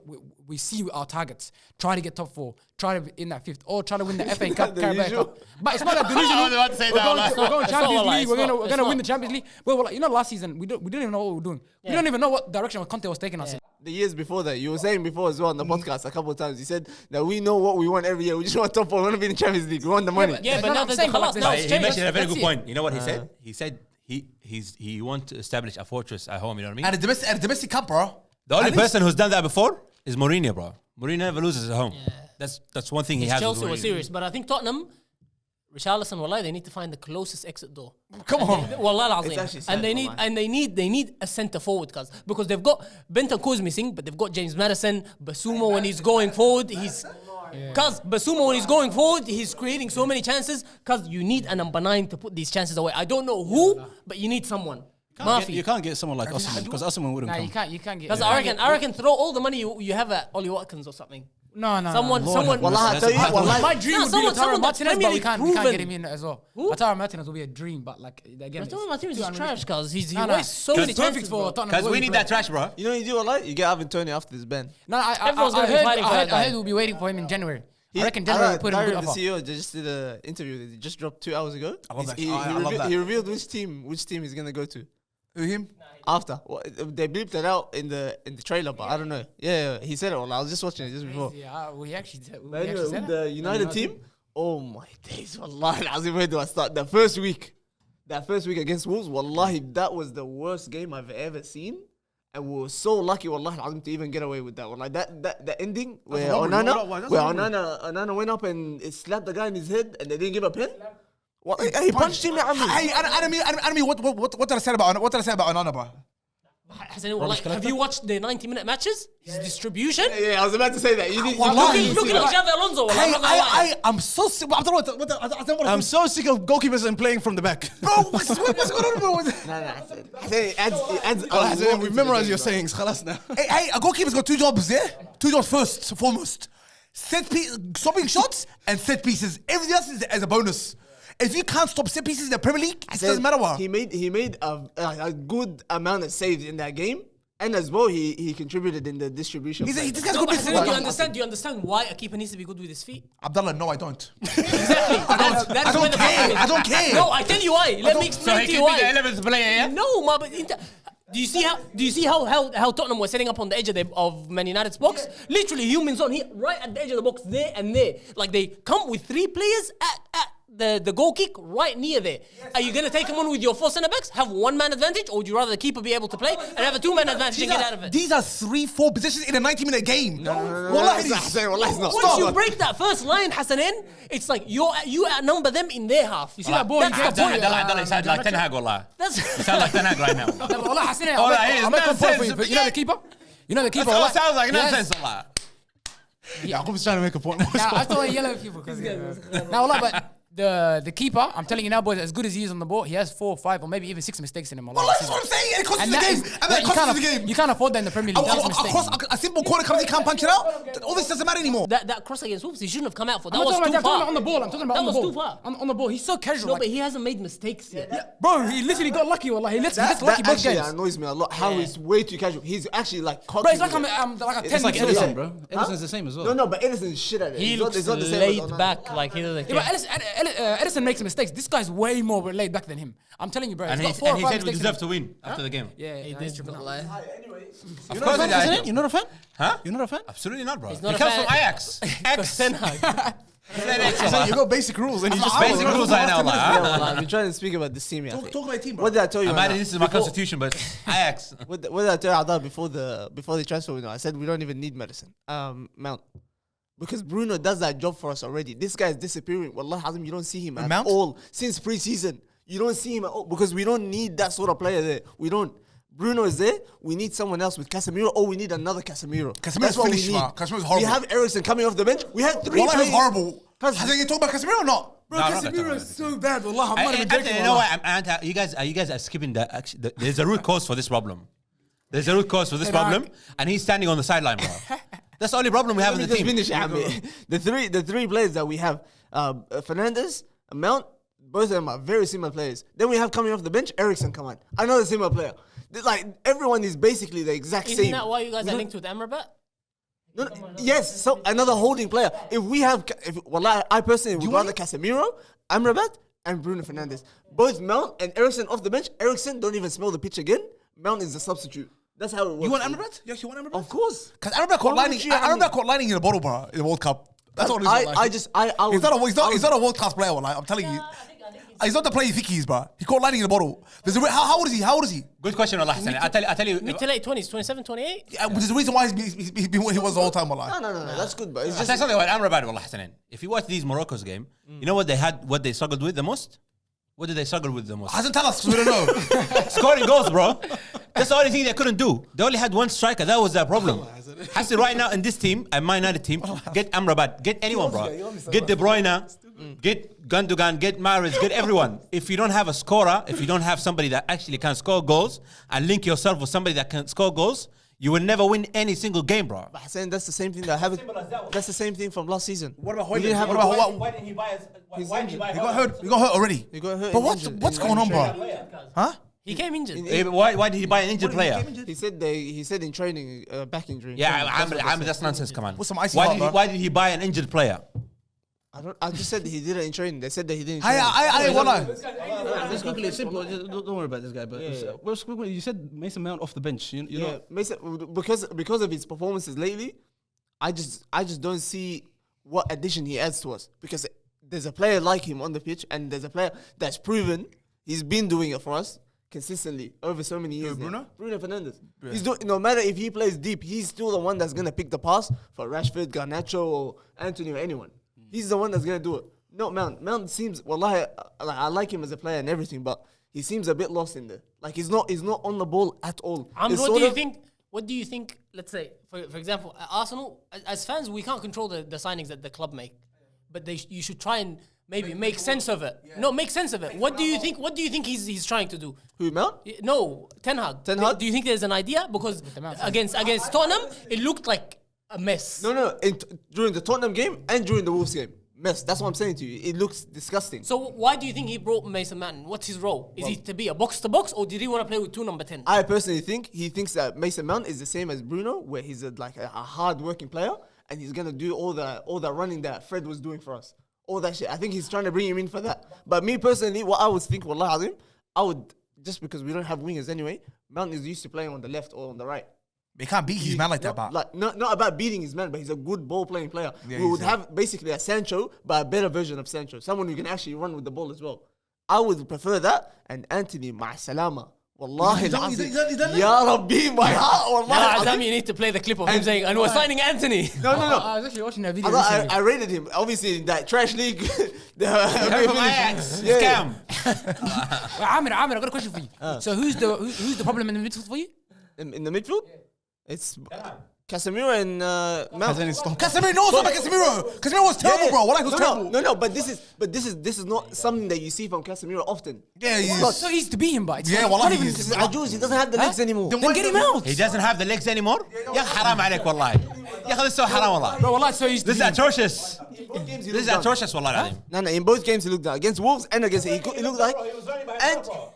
we see our targets. Try to get top 4, try to be in that 5th, or try to win the FA Cup, Carabao Cup. But it's not that delusional. I was about to say that. We're going Champions League. It's We're not. going to win the Champions League. Well, you know, last season we didn't even know what we were doing. We don't even know what direction Conte was taking us in. The years before that, you were saying before as well on the podcast a couple of times. You said that we know what we want every year. We just want top 4. We want to be in the Champions League. We want the money. Yeah, but no, now I'm there's saying, the but like, خلاص, now there's- it's He changed. mentioned a very That's good it. point. You know what he said? He said he wants to establish a fortress at home. You know what I mean? At a domestic cup, bro. The only At least- person who's done that before is Mourinho, bro. Mourinho never loses at home. That's one thing he has. Chelsea with was Mourinho. serious, but I think Tottenham, Richarlison, wallahi, they need to find the closest exit door. Come on. Wallahi al-azim. actually sad, And they need a centre forward, because they've got Bentancur's missing, but they've got James Maddison, Basuma when he's going forward, he's creating so many chances. Cause you need a number 9 to put these chances away. I don't know who, but you need someone. You can't get someone like Osimhen because Osimhen wouldn't Nah, come. you can't get. Because I reckon throw all the money you have at Ollie Watkins or something. No. Someone. Wallahi, I tell you, wallahi, My dream No, would be someone Lautaro that's Martinez, but we Premier can't League get proven. him in as well. Who? Lautaro Martinez will be a dream, but like again, Lautaro Martinez is 200 trash, cause he No, no. wastes so many It's perfect chances, for bro. Tottenham. Because the way we we need play. that trash, bro. you know what you do, wallahi? You get Alvin Tony after this ban. No, Everyone's gonna be fighting for that I guy. heard we'll be waiting for him in January. I reckon January will put him a good Darren, the offer. CEO, just did an interview that he just dropped 2 hours ago. love that. He I love that. he revealed which team he's gonna go to Who, him? after. Well, they bleeped it out in the trailer, but I don't know. Yeah, he said it. Well, I was just watching it just before. Yeah, we actually said But anyway, with that. the United team, oh my days, wallahi, Azim, where do I start? That first week against Wolves, wallahi, that was the worst game I've ever seen. And we were so lucky, wallahi, Azim, to even get away with that one. Like the ending where robbery. That's a robbery. Onana went up and it slapped the guy in his head and they didn't give a pen. What? He punched him, I mean. Hey, enemy, what did I say about Onana, bro? Hassan, like, have you watched the 90-minute matches? His distribution? Yeah, I was about to say that. You need Wallahi. Look at Xavi Alonso. Like, Hey, I'm not gonna lie. I'm so sick. I don't know what I'm so sick of goalkeepers and playing from the back. bro, what's going on, bro? I say it adds a lot We've into memorized the your game, sayings. Khalas now. Hey, a goalkeeper's got 2 jobs, yeah? 2 jobs first, foremost. Stopping shots and set pieces. Everything else is a bonus. If you can't stop set pieces in the Premier League, it doesn't matter what. He made a good amount of saves in that game, and as well he contributed in the distribution. This play. guy's No, good but business. Hassan, do you understand why a keeper needs to be good with his feet? Abdullah, no, I don't. That's I don't where the care. problem is. I don't care. No, I tell you why. Let me So explain he to you can be why. the 11th player, yeah? No, ma, but do you see how Tottenham was setting up on the edge of Man United's box? Literally, humans on here, right at the edge of the box, there and there. Like they come with 3 players at the goal kick right near there. Are you gonna take them on with your 4 centre backs? Have 1 man advantage, or would you rather the keeper be able to play and have a 2 man advantage and get out of it? These are 3-4 positions in a 90-minute game. No, Wallahi, it's not. Wallahi, it's not. Once you break that first line, Hassanin, it's like you outnumber them in their half. You see that ball? That's That's the the point. point. Abdullah, you sound like Ten Hag, wallah. You That's sound like Ten Hag right now. Wallah, Hassan, Wallah, he is I'll make a point for you. nonsense. But you know the keeper? That's all it sounds like Yes. nonsense, wallah. Yaqub's trying to make a point. Now, I thought yellow people. Now, wallah, but the keeper, I'm telling you now, boys, as good as he is on the ball, he has 4, 5, or maybe even 6 mistakes in him. Well, that's what I'm saying. It costs And the that game. is, And that costs the game. you can't afford that in the Premier League. That's a mistake. A simple corner comes, he can't punch it out. All this doesn't matter anymore. that cross against Wolves, he shouldn't have come out for. That I'm was talking too about far. on the ball. I'm talking about That on the was ball. too far. On the ball, he's so casual. No, like, but he hasn't made mistakes yet. bro, he literally got lucky. Wallah, he gets lucky That both actually games. annoys me a lot. How he's way too casual. He's actually like cocky. Bro, it's like with I'm it. like a 10 It's like meter Edison, guy. bro. Edison's the same as well. No, but Edison's shit at it. He He's looks not the same as laid Onana. back, like he doesn't Yeah, but care. Edison makes mistakes. This guy's way more laid back than him. I'm telling you, bro. And He's got 4 or 5 he said we mistakes in deserve him. to win after the game. Yeah, He that's did true. not lie. Of course he did. You're not a fan? Huh? You're not a fan? Absolutely not, bro. He not a comes fan. from Ajax. X. Ten Hag. You got basic rules and you just Basic rules right now, Yeah, lah. well, I've been trying to speak about this team. Yeah, Talk about team, bro. what did I tell you? I'm right mad now? this is my Before- constitution, but Ajax. What did I tell you, Adal, before the transfer window? I said we don't even need medicine. Mount. Because Bruno does that job for us already. This guy is disappearing. Wallah Hazim, you don't see him at Mount? all. Since pre-season, you don't see him at all. Because we don't need that sort of player there. We don't. Bruno is there. We need someone else with Casemiro, or we need another Casemiro. Casemiro's That's what we finished, need. man. Casemiro's We horrible. have Eriksen coming off the bench. We have 3 Wallahi, players. he's horrible. Cause- Has he talked about Casemiro or not? Bro, No, I'm not Casemiro talking is so bad. Wallah, I'm not even Anthony, joking. you know wallah. what? You guys are skipping the. There's a root cause for this problem. There's a root cause for this problem, and he's standing on the sideline, bro. That's the only problem we have in Let the me just team. finish it, Hamid. The three players that we have, Fernandes, Mount, both of them are very similar players. Then we have coming off the bench, Eriksen, come on. Another similar player. Like everyone is basically the exact Isn't same. that why you guys are linked with Amrabat? No, yes, so another holding player. If we have, I personally would rather Casemiro, Amrabat, and Bruno Fernandes. Both Mount and Eriksen off the bench. Eriksen don't even smell the pitch again. Mount is the substitute. That's how it works. You want Amrabat? You actually want Amrabat? Of course. Because Amrabat caught lightning. Amrabat caught lightning in the bottle, bro, in the World Cup. That's all. He's not a world class player. Like, I'm telling you. He's not the player you think he is, bro. He caught lightning in the bottle. How old is he? How old is he? Good question, Allah Hassan. I tell you. Mid to late 20s, 27, 28? Yeah, which is the reason why he's been what he was the whole time, Allah. No. That's good, but it's I just say something about Amrabat, Allah Hassan. If you watch these Morocco's game, you know what they struggled with the most? What did they struggle with the most? Hasn't tell us, we don't know. Scoring goals, bro. That's the only thing they couldn't do. They only had one striker. That was their problem. Hassan, right now in this team, a Man Utd team, get Amrabat, get anyone, bro. Get De Bruyne, get Gundogan, get Mahrez, get everyone. If you don't have a scorer, if you don't have somebody that actually can score goals and link yourself with somebody that can score goals, you will never win any single game, bro. But Hassan, that's the same thing that happened. That's the same thing from last season. What about We Højlund? didn't have Why didn't he buy us? Why did he buy He got hurt already. He got hurt But and what's injured. going on, bro? Huh? He came injured. Why did he buy an injured player? He said in training, back injury. Yeah, that's nonsense, come on. What's some icy Why hot, did bro? why did he buy an injured player? I just said that he did it in training. They said that he didn't. I wanna. Just quickly, simple. Don't worry about this guy. But you said Mason Mount off the bench. You know, Mason, because of his performances lately, I just don't see what addition he adds to us. Because there's a player like him on the pitch, and there's a player that's proven he's been doing it for us consistently over so many years. Bruno? Bruno Fernandes. He's doing. No matter if he plays deep, he's still the one that's gonna pick the pass for Rashford, Garnacho, or Anthony, or anyone. He's the one that's gonna do it. No, Mount. Mount seems. Wallahi, I like him as a player and everything, but he seems a bit lost in there. Like he's not on the ball at all. What do you think? What do you think? Let's say, for example, at Arsenal, as fans, we can't control the signings that the club make, but you should try and maybe make sense of it. No, make sense of it. What do you think? What do you think he's trying to do? Who, Mount? No, Ten Hag. Ten Hag? Do you think there's an idea? Because against Tottenham, it looked like a mess. No. During the Tottenham game and during the Wolves game, mess. That's what I'm saying to you. It looks disgusting. So why do you think he brought Mason Mount? What's his role? Is he to be a box to box, or did he want to play with two number 10? I personally think he thinks that Mason Mount is the same as Bruno, where he's a hard working player and he's gonna do all the running that Fred was doing for us. All that shit. I think he's trying to bring him in for that. But me personally, what I would think, Wallah Azim, I would, just because we don't have wingers anyway, Mount is used to playing on the left or on the right. They can't beat his man like that, bro. Not about beating his man, but he's a good ball playing player. We would have basically a Sancho, but a better version of Sancho. Someone who can actually run with the ball as well. I would prefer that. And Anthony, ma salama. Wallahi, Ya Rabbi, my heart. Wallahi, Azam, you need to play the clip of him saying, and we're signing Anthony. No. I was actually watching that video. I rated him. Obviously, in that trash league. Scam. Amir, I got a question for you. So who's the problem in the midfield for you? In the midfield? It's Casemiro and Mount. Casemiro, no, it's not Casemiro. Casemiro was terrible, bro. Wallahi, he was terrible. No, but this is not something that you see from Casemiro often. Yeah, he It's is. so easy to beat him, but it's Yeah, not wallahi, even- he is. Ajuz, he doesn't have the legs anymore. Then get him out. He doesn't have the legs anymore? يا أخي حرام عليك والله. يا أخي this is so حرام والله. Bro, wallah, so easy to This is beat him. atrocious. In both games, he This is looked down. atrocious والله العظيم. No, in both games he looked down. Against Wolves and against he looked like.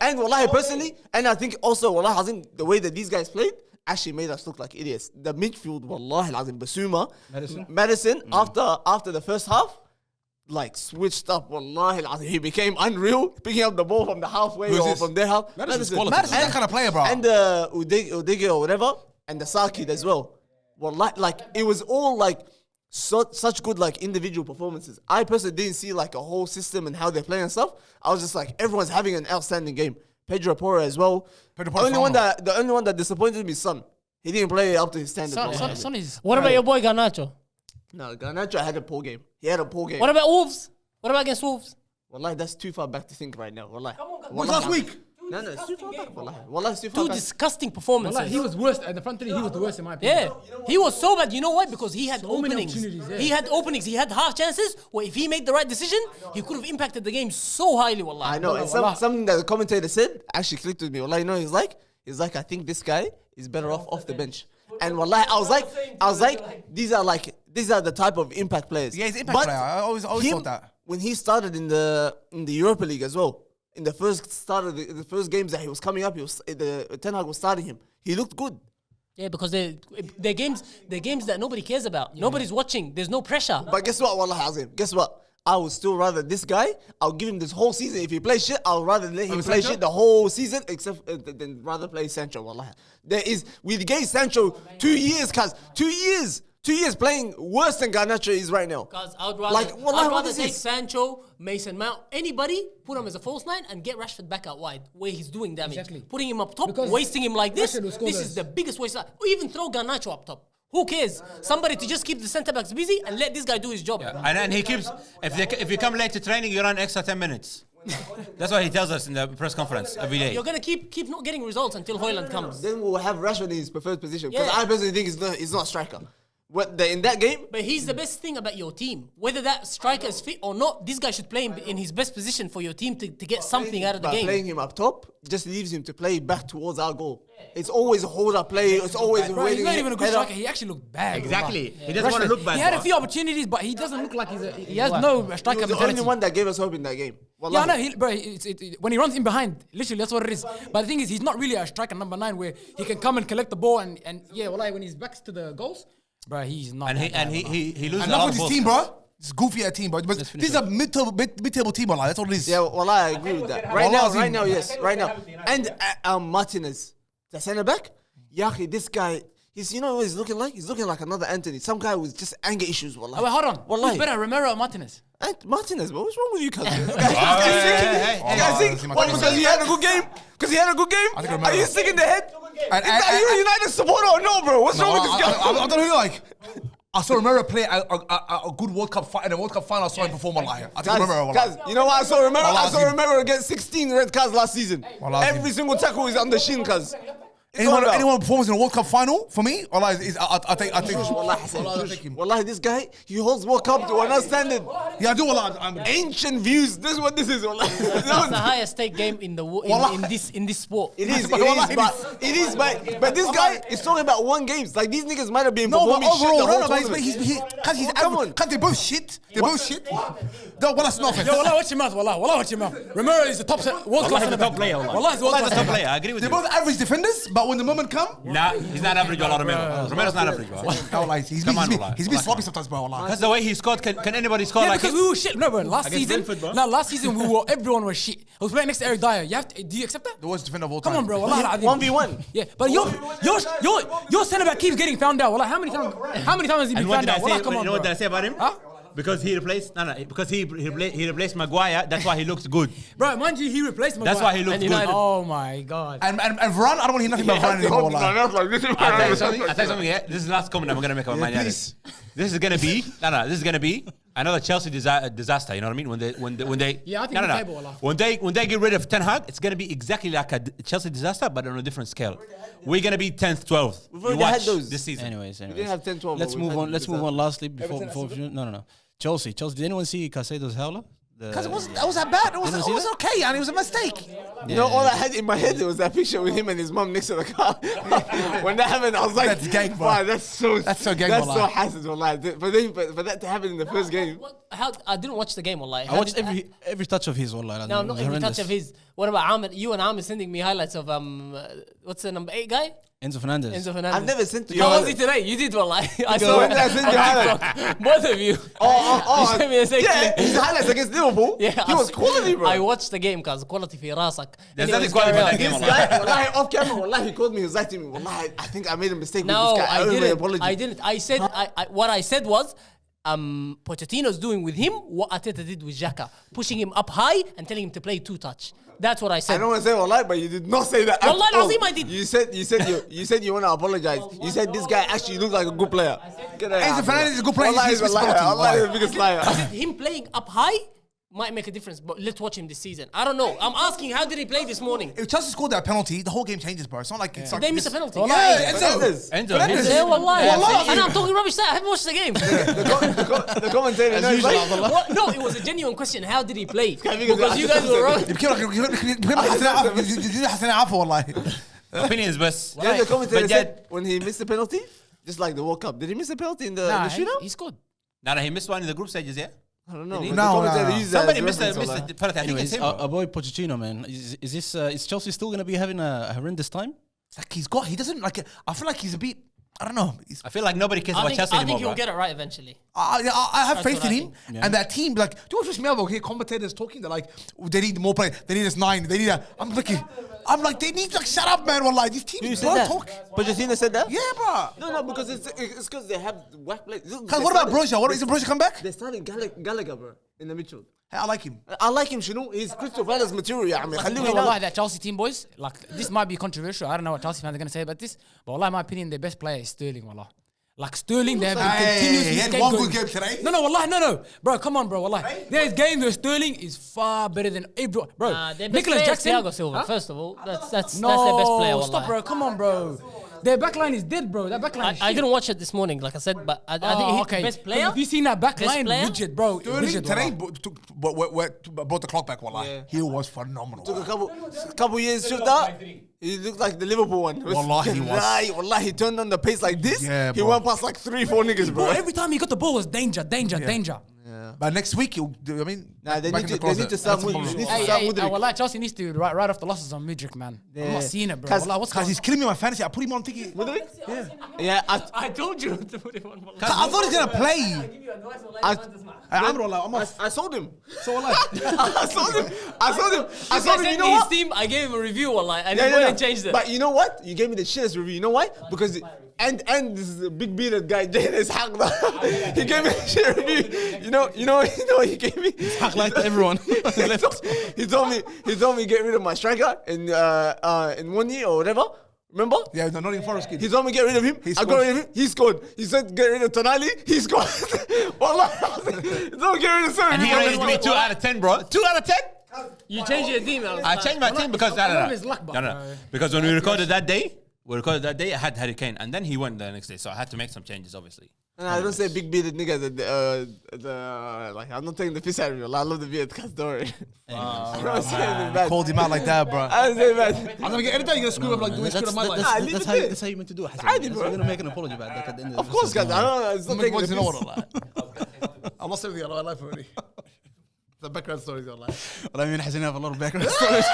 And wallahi, personally, and I think also, wallahi, Hazim, the way that these guys played actually made us look like idiots. The midfield, wallahi, Hazim, Basuma, Madison, after the first half, like switched up, wallahi, Hazim. He became unreal, picking up the ball from the halfway Who's or this? from their half. Madison's quality. Madison's that kind of player, bro. And Udege or whatever, and the Sarkid as well. Wallahi, like it was all like such good like individual performances. I personally didn't see like a whole system and how they're playing and stuff. I was just like, everyone's having an outstanding game. Pedro Porro as well. Pedro The Porro's only one that disappointed me is Son. He didn't play up to his standard. Son is. What about your boy Garnacho? No, Garnacho had a poor game. He had a poor game. What about Wolves? What about against Wolves? Wallahi, that's too far back to think right now. Wallahi. Was last week? No, it's too far back. Wallahi. Wallahi, it's too far Two back. disgusting performances. Wallah, he was worst at the front three. He was the worst in my opinion. Yeah, he was so bad. You know why? Because he had So many openings. opportunities, yeah. He had openings. He had half chances where if he made the right decision, he could have impacted the game so highly. Wallah. I know. And something that the commentator said actually clicked with me. Wallahi, you know, he's like, I think this guy is better off the bench. And wallahi, I was like, these are the type of impact players. Yeah, he's an impact player. I always him, thought that. When he started in the Europa League as well, in the first start of the first games that he was coming up, Ten Hag was starting him. He looked good. Yeah, because they're games that nobody cares about. Nobody's watching. There's no pressure. But guess what, Wallah Azim? Guess what? I would still rather this guy. I'll give him this whole season. If he plays shit, I'll rather let him play shit the whole season, except than rather play Sancho. Wallah, we gave Sancho 2 years, cuz 2 years. 2 years playing worse than Garnacho is right now. Because I'd rather take Sancho, Mason Mount, anybody, put him as a false nine and get Rashford back out wide where he's doing damage. Exactly. Putting him up top, Because wasting him like this. Rashford will score This those. is the biggest waste. Or even throw Garnacho up top. Who cares? Somebody to just keep the centre backs busy and let this guy do his job. And then he keeps, if you come late to training, you run extra 10 minutes. That's what he tells us in the press conference every day. You're gonna keep not getting results until Højlund comes. Then we'll have Rashford in his preferred position. Because Yeah. I personally think he's not a striker. In that game, But he's the best thing about your team. Whether that striker is fit or not, this guy should play in his best position for your team to get something out of the by game. playing him up top just leaves him to play back towards our goal. It's always a hold-up play. It's always Bro, he's waiting. not even a good header. striker. He actually looked bad. Exactly. Wallah. He doesn't want to look bad. He had a bro. few opportunities, but he doesn't look like he has no He striker was the mentality. only one that gave us hope in that game. Yeah, I Wallahi. know, bro. When he runs in behind, literally, that's what it is. But the thing is, he's not really a striker number 9 where he can come and collect the ball and yeah, well, when he's back to the goals, bro, he's not. And he loses And a not lot with of his balls. team, bro. It's goofy at team, bro. But Let's finish this is a mid-table team, like that's all it is. Yeah, Wallahi, I agree with that. Right Wallahi, now, yes, right now. And Martinez, the centre back, Yaki, this guy, he's what he's looking like? He's looking like another Anthony. Some guy with just anger issues, Wallahi. Oh, wait, hold on. Wallahi. Who's better, Romero or Martinez? And Martinez, bro, what's wrong with you, cousin? hey, You guys think what, because he had a good game? Because he had a good game? think I Are remember. you sick in the head? And- Are you a United supporter or no, bro? What's No, wrong with this guy? I don't know who like. I saw Romero play a good World Cup fight in the World Cup final. I saw him perform a liar. I think Romero. Guys, you know what I saw Romero? Wallah I saw Azim. Romero against 16 red cards last season. Wallah Azim. Every single tackle is on the shin, cuz. Anyone performs in a World Cup final for me, I think. Wallahi, Hassan, Wallahi, this guy, he holds World Cup to another standard. Yeah, I do. I'm Ancient views. This is what this is. Wallahi. That's the highest stake game in the in this sport. It is, Wallahi, but this guy is talking about one games. Like these niggas might have been No, but performing shit the overall, whole no, but tournament. he's Come on. Cause they're both shit. They're both shit. No, well, that's not Yo, Wallah, watch your mouth, Wallah. Wallah, watch your mouth. Romero is the top world class He's the top player. Wallah, he's the world He's the class top player. I agree with They're you. both average defenders, but when the moment come, Nah, he's not average, Wallah, Romero. Romero's not average, bro. no, like he's Come on, been Wallah. sloppy sometimes, bro. Like. That's the way he scored. Can anybody score Yeah, like because him? we were shit. No, bro. Last Against season, Brentford, bro. last season everyone was shit. I was playing next to Eric Dyer. Do you accept that? The worst defender of all time. Come on, bro. Wallah, al-Azim. 1v1. Yeah, but your centre back keeps getting found out. Wallah, how many times has he been And what found did I out? Wallah, say? come You on, know what bro. did I say about him? Huh? Because he replaced Maguire. That's why he looks good. Bro, mind you, he replaced Maguire. That's why he looks good. Oh my god. And Varane, I don't want to hear nothing about Varane anymore. Like. I'll tell you something. Yeah, this is the last comment I'm gonna make about Man United. please. This is gonna be This is gonna be another Chelsea disaster. You know what I mean? When they Yeah, I think we table a lot. when they get rid of Ten Hag, it's gonna be exactly like a Chelsea disaster, but on a different scale. We're gonna be 10th, 12th. We've You already had watch those. this season. Anyways. didn't have 10, 12, Let's but we've move had on. Let's move disaster. on. Lastly, before no. Chelsea. Did anyone see Caicedo's howler? Because that was that bad. It was okay, and it was a mistake. You know, all I had in my head was that picture with him and his mum next to the car. When that happened, I was like, That's gang, bro. wow, that's so gang, That's so wallah. hassle, wallah. For that to happen in the first game. I didn't watch the game, wallahi. I watched every touch of his. Wallah, No, not every touch of his. What about Amir? You and Amir sending me highlights of what's the number 8 guy? Enzo Fernandez. Enzo Fernandez. I've never sent to you. How was he today? You did, wallahi. I saw when it. did I send you highlights? Both of you. Oh, You sent me a second. yeah, his highlights against Liverpool. Yeah, he was quality, bro. I watched the game, cause quality fi rasak. There's Anyways, nothing quality carry about on. that game, This wallah. guy, wallahi, off camera, wallahi, he called me. He was like to me, wallahi, I think I made a mistake No, with this guy. I owe him an didn't. apology. I didn't. I said what I said was Pochettino's doing with him what Arteta did with Xhaka, pushing him up high and telling him to play 2-touch. That's what I I said. don't want to say wallahi, but you did not say that. at Wallahi all. Azim, I did. You said you want to apologize. You said this guy actually looks like a good player. Enzo Fernandez is a good player. Wallahi, He's he's a liar. responsible. Allah is the biggest liar. Him playing up high might make a difference, but let's watch him this season. I don't know. I'm asking, how did he play this morning? If Chelsea scored that penalty, the whole game changes, bro. It's not like it's like They missed a penalty. Yeah, Enzo. Fernandez. Enzo, he's- Yeah, wallahi. Wallahi. And I'm talking rubbish. I haven't watched the game. The commentator knows, usual, like, Abdullah. What? No, it was a genuine question. How did he play? because Because you guys were wrong. يجيب حسن عفو والله. opinions, but then the commentator But said when he missed the penalty, just like the World Cup, did he miss a penalty in the Nah, shootout? he scored. he missed one in the group stages. Yeah, I don't know. No, but the commentator no. uses that Somebody as missed reference, the wallah. penalty. I think it's Anyways, him. our boy Pochettino, man, is this is Chelsea still gonna be having a horrendous time? It's like he doesn't like. I feel like he's a bit. I don't know. I feel like nobody cares I about think, Chelsea I think anymore, he'll bro. get it right eventually. I have That's faith what in I him think. and that team. Like, do you watch me about here? Commentators talking. They're like, they need more play. They need us 9. They need a. I'm like, they need like shut up, man. Wallahi, these teams You said don't that? talk. Pochettino said that? Yeah, bro. No, because it's because they have whack players. Cause what about Broja? What is the Broja come back? They're starting Gallagher, bro, in the midfield. Hey, I like him. I like him, شنو? He's Crystal Palace material, يا عمي. خليه You know, ينام. wallahi, that Chelsea team, boys, like, this might be controversial. I don't know what Chelsea fans are going to say about this. But wallahi, in my opinion, their best player is Sterling, wallah. Like, Sterling, they have been continuously he had one scapegoating. good game today. No, wallahi, no. Bro, come on, bro, wallahi. There's games where Sterling is far better than everyone. Bro, Their best Nicholas player is Jackson. Thiago Silva. Huh? First of all, that's their best No, player. stop, Wallahi. bro. Come on, bro. Their backline is dead, bro. That backline is I shit. didn't watch it this morning, like I said, but I think he's the best player. Have you seen that back Best line? player? Rigid, bro. Sterling Rigid, today wallah. brought the clock back. Wallahi, Yeah. he was phenomenal. Took a couple years shoot that. He looked like the Liverpool one. Wallahi, he was. Wallahi, he turned on the pace like this. Yeah, he bro. went past like 3-4 niggas, Bro, bro. every time he got the ball was danger. But next week, he'll. I mean, Nah, they back need in to the they need to closet. start That's the with. problem. They need to start with Wallah, Chelsea needs to write off the losses on Mudryk, man. I'm not seeing it, bro. Cause- Wallah, what's Cause going he's killing me in my fantasy. I put him on thinking. Yeah, I told you to put him on. I thought he's gonna play. I sold him. So like, I sold him. You know his what? team, I gave him a review, wallahi, and Yeah, he yeah, wouldn't yeah. change it. But you know what? You gave me the shittest review. You know why? Because and this is a big bearded guy, Dennis Hagda. He gave me a shit review. You know what he gave me? Like everyone. he told me get rid of my striker in 1 year or whatever. Remember? yeah, the Nottingham Forest kid. He told me get rid of him. I got scored. rid of him. He scored. He said get rid of Tonali. He scored. Wallah. He told me get rid of Sterling. And he rated me 2 out of 10, bro. 2 out of 10? You changed your team. I changed my team because of his luck, bro. Because when we recorded that day, I had Harry Kane, and then he went the next day, so I had to make some changes, obviously. And I don't say big bearded nigga. Like I'm not taking the piss out of you. I love the beard, cause don't worry. I'm not saying it bad. Called him out like that, bro. I don't say it bad. I'm gonna get anytime you're gonna screw up like the way you screwed up my life. leave it That's there. how you meant to do it, Hassan. Adi, That's- bro. You're gonna make an apology about that at the end Of course, guys. I don't. It's not taking the You know piss. what? I lost everything out of my life already. The background stories of life. But I mean, Hassan have a lot of background stories.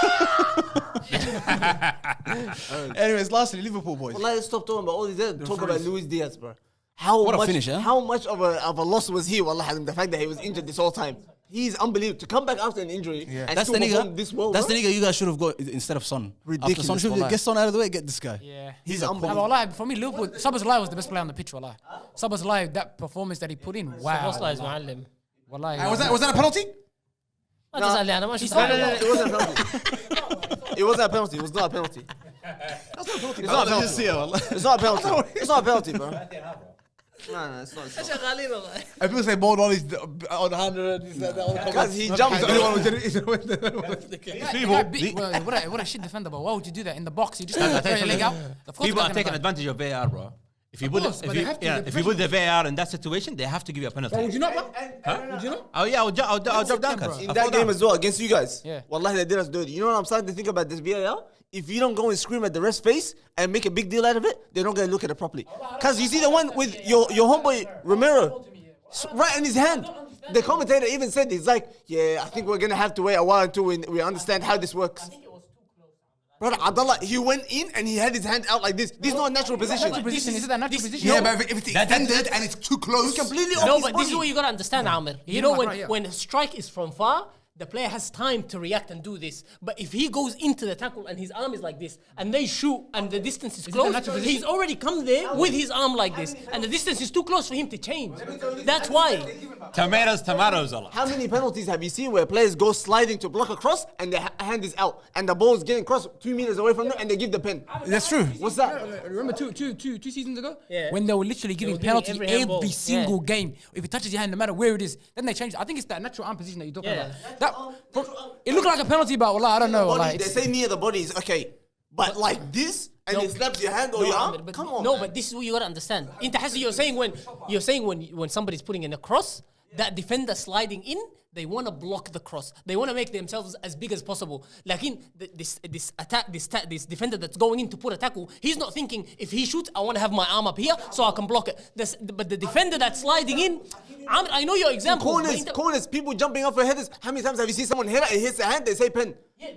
Anyways, lastly, Liverpool boys. Well, let's stop talking about all these. Talk about Luiz Diaz, bro. How What a much? finish, huh? How much of a loss was he? Wallah, the fact that he was injured this whole time. He's unbelievable to come back after an injury and That's still the perform nigga. this well. That's bro. the nigga you guys should have got instead of Son. After Ridiculous, Son should wallah. get Son out of the way. Get this guy. Yeah. He's Nah, unbelievable. but wallahi, for me, Liverpool, Sabazalai was the best player on the pitch, wallahi. Sabazalai, that performance that he put in, wow. Wasla is معلم. Wallahi. Was that a penalty? ما تزعل لي أنا ما شفت. No, it wasn't a penalty. It wasn't a penalty. It was not a penalty. It's not a penalty. It's not a penalty. It's not a penalty, bro. No, it's not. شغالين والله. And people say more on his on 100. Because he jumped. What a shit defender, but why would you do that in the box? You just throw your leg out. Of course People they're are gonna taking die. advantage of VAR, bro. If you put course, but they have to, the if you put the VAR in that situation, they have to give you a penalty. Would you not, bro? Would you not? Oh yeah, I'll drop down, bro. cuz. In that game as well, against you guys. Yeah. Wallahi, they did us dirty. You know what I'm starting to think about this VAR? If you don't go and scream at the ref's face and make a big deal out of it, they're not going to look at it properly. Because you see the one with your homeboy, Romero, right in his hand. The commentator even said, he's like, yeah, I think we're going to have to wait a while until we understand how this works. Brother, Abdullah, he went in and he had his hand out like this. This is not a natural position. Natural position. Is it that natural position? Yeah, but if it's extended and it's too close, Completely No, off his but this is body. what you gotta understand, Amir. You know know, what, right, yeah. when a strike is from far, the player has time to react and do this. But if he goes into the tackle and his arm is like this, and they shoot and the distance is it close, a natural position? he's already come there with his arm like this, and the distance is too close for him to change. That's why. Tomatoes, Allah. How many penalties have you seen where players go sliding to block a cross and their hand is out and the ball is getting crossed 2 meters away from them and they give the pen? that's true. What's that? Remember two seasons ago? Yeah. When they were literally giving were giving penalty every every, handball. single Yeah. game. If it touches your hand, no matter where it is, then they changed it. I think it's that natural arm position that you're talking Yeah. about. It looked like a penalty, but wallah, I don't know. Body, Wallah, they it's- say near the body is okay. But like this and No. it slaps your hand or your arm? But Come on. No, man. but this is what you gotta understand. You're saying when somebody's putting in a cross, that defender sliding in, They want to block the cross. They want to make themselves as big as possible. Like this defender that's going in to put a tackle, he's not thinking, if he shoots, I want to have my arm up here so I can block it. But the defender that's sliding in, I know your example. Corners, people jumping off for headers. How many times have you seen someone hit it, it hits the hand, they say pen?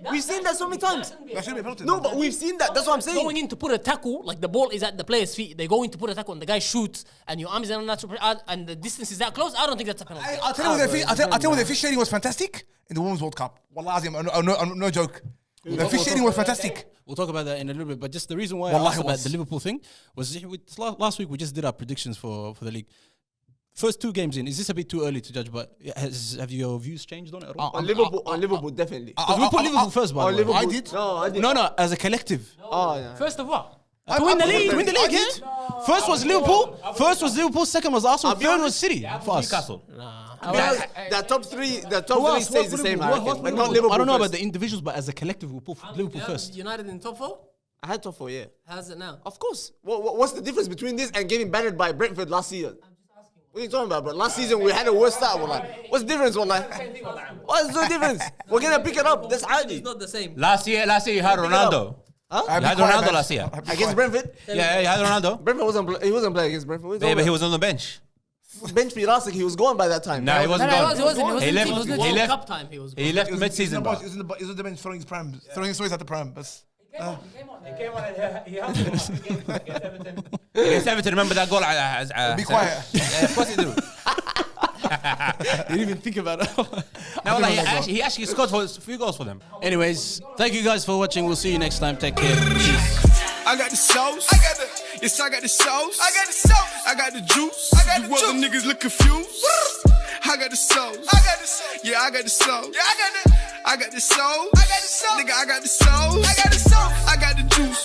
We've seen that so many times. That shouldn't be a penalty. No, but we've seen that. That's what I'm saying. Going in to put a tackle, like the ball is at the player's feet. They go in to put a tackle and the guy shoots and your arm is unnatural and the distance is that close. I don't think that's a penalty. I'll tell you the officiating was fantastic in the Women's World Cup. Wallah Azim, no joke. The officiating was fantastic. We'll talk about that in a little bit, but just the reason why Wallahi I asked about was. the Liverpool thing was last week we just did our predictions for the league. First 2 games in, is this a bit too early to judge? But have your views changed on it at all? On Liverpool, definitely. Because we put Liverpool first, by the way. Liverpool. I did. No, I did. No, as a collective. Oh, yeah. First of what? To win the league, yeah? First was Liverpool, second was Arsenal, third was City. For us. Newcastle. The top three stays the same. I reckon. But not Liverpool. I don't know about first. the individuals, but as a collective, we put Liverpool first. United in top 4? I had top 4, yeah. How's it now? Of course. What's the difference between this and getting battered by Brentford last season? What are you talking about, bro? Last season we had a worse start, wallah. What's the difference, wallah? What's the difference? We're gonna pick it up. That's Adi. It's not the same. Last year you had Ronaldo. Huh? You had Ronaldo last year. Against Brentford? Yeah, you had Ronaldo. Brentford wasn't playing against Brentford. Yeah, but he was on the bench. Bench Pirasik, he was gone by that time. No, he wasn't gone. He wasn't. He left. He was He World left. Cup time he was. He left mid-season, bro. He was on the bench throwing his prime, throwing his stories at the prime. But He came on and he helped him against Everton. Against Everton, remember that goal? be quiet. Yeah, of course he do. You didn't even think about it. No, like, he actually scored a few goals for them. Anyways, thank you guys for watching. We'll see you next time. Take care. Peace. I got the sauce. I got the sauce. I got the sauce. I got the juice. I got the juice. Other niggas look confused. I got the sauce. I got the sauce. Yeah, I got the sauce. Yeah, I got the sauce. I got the sauce. Nigga, I got the sauce. I got the sauce. I got the juice.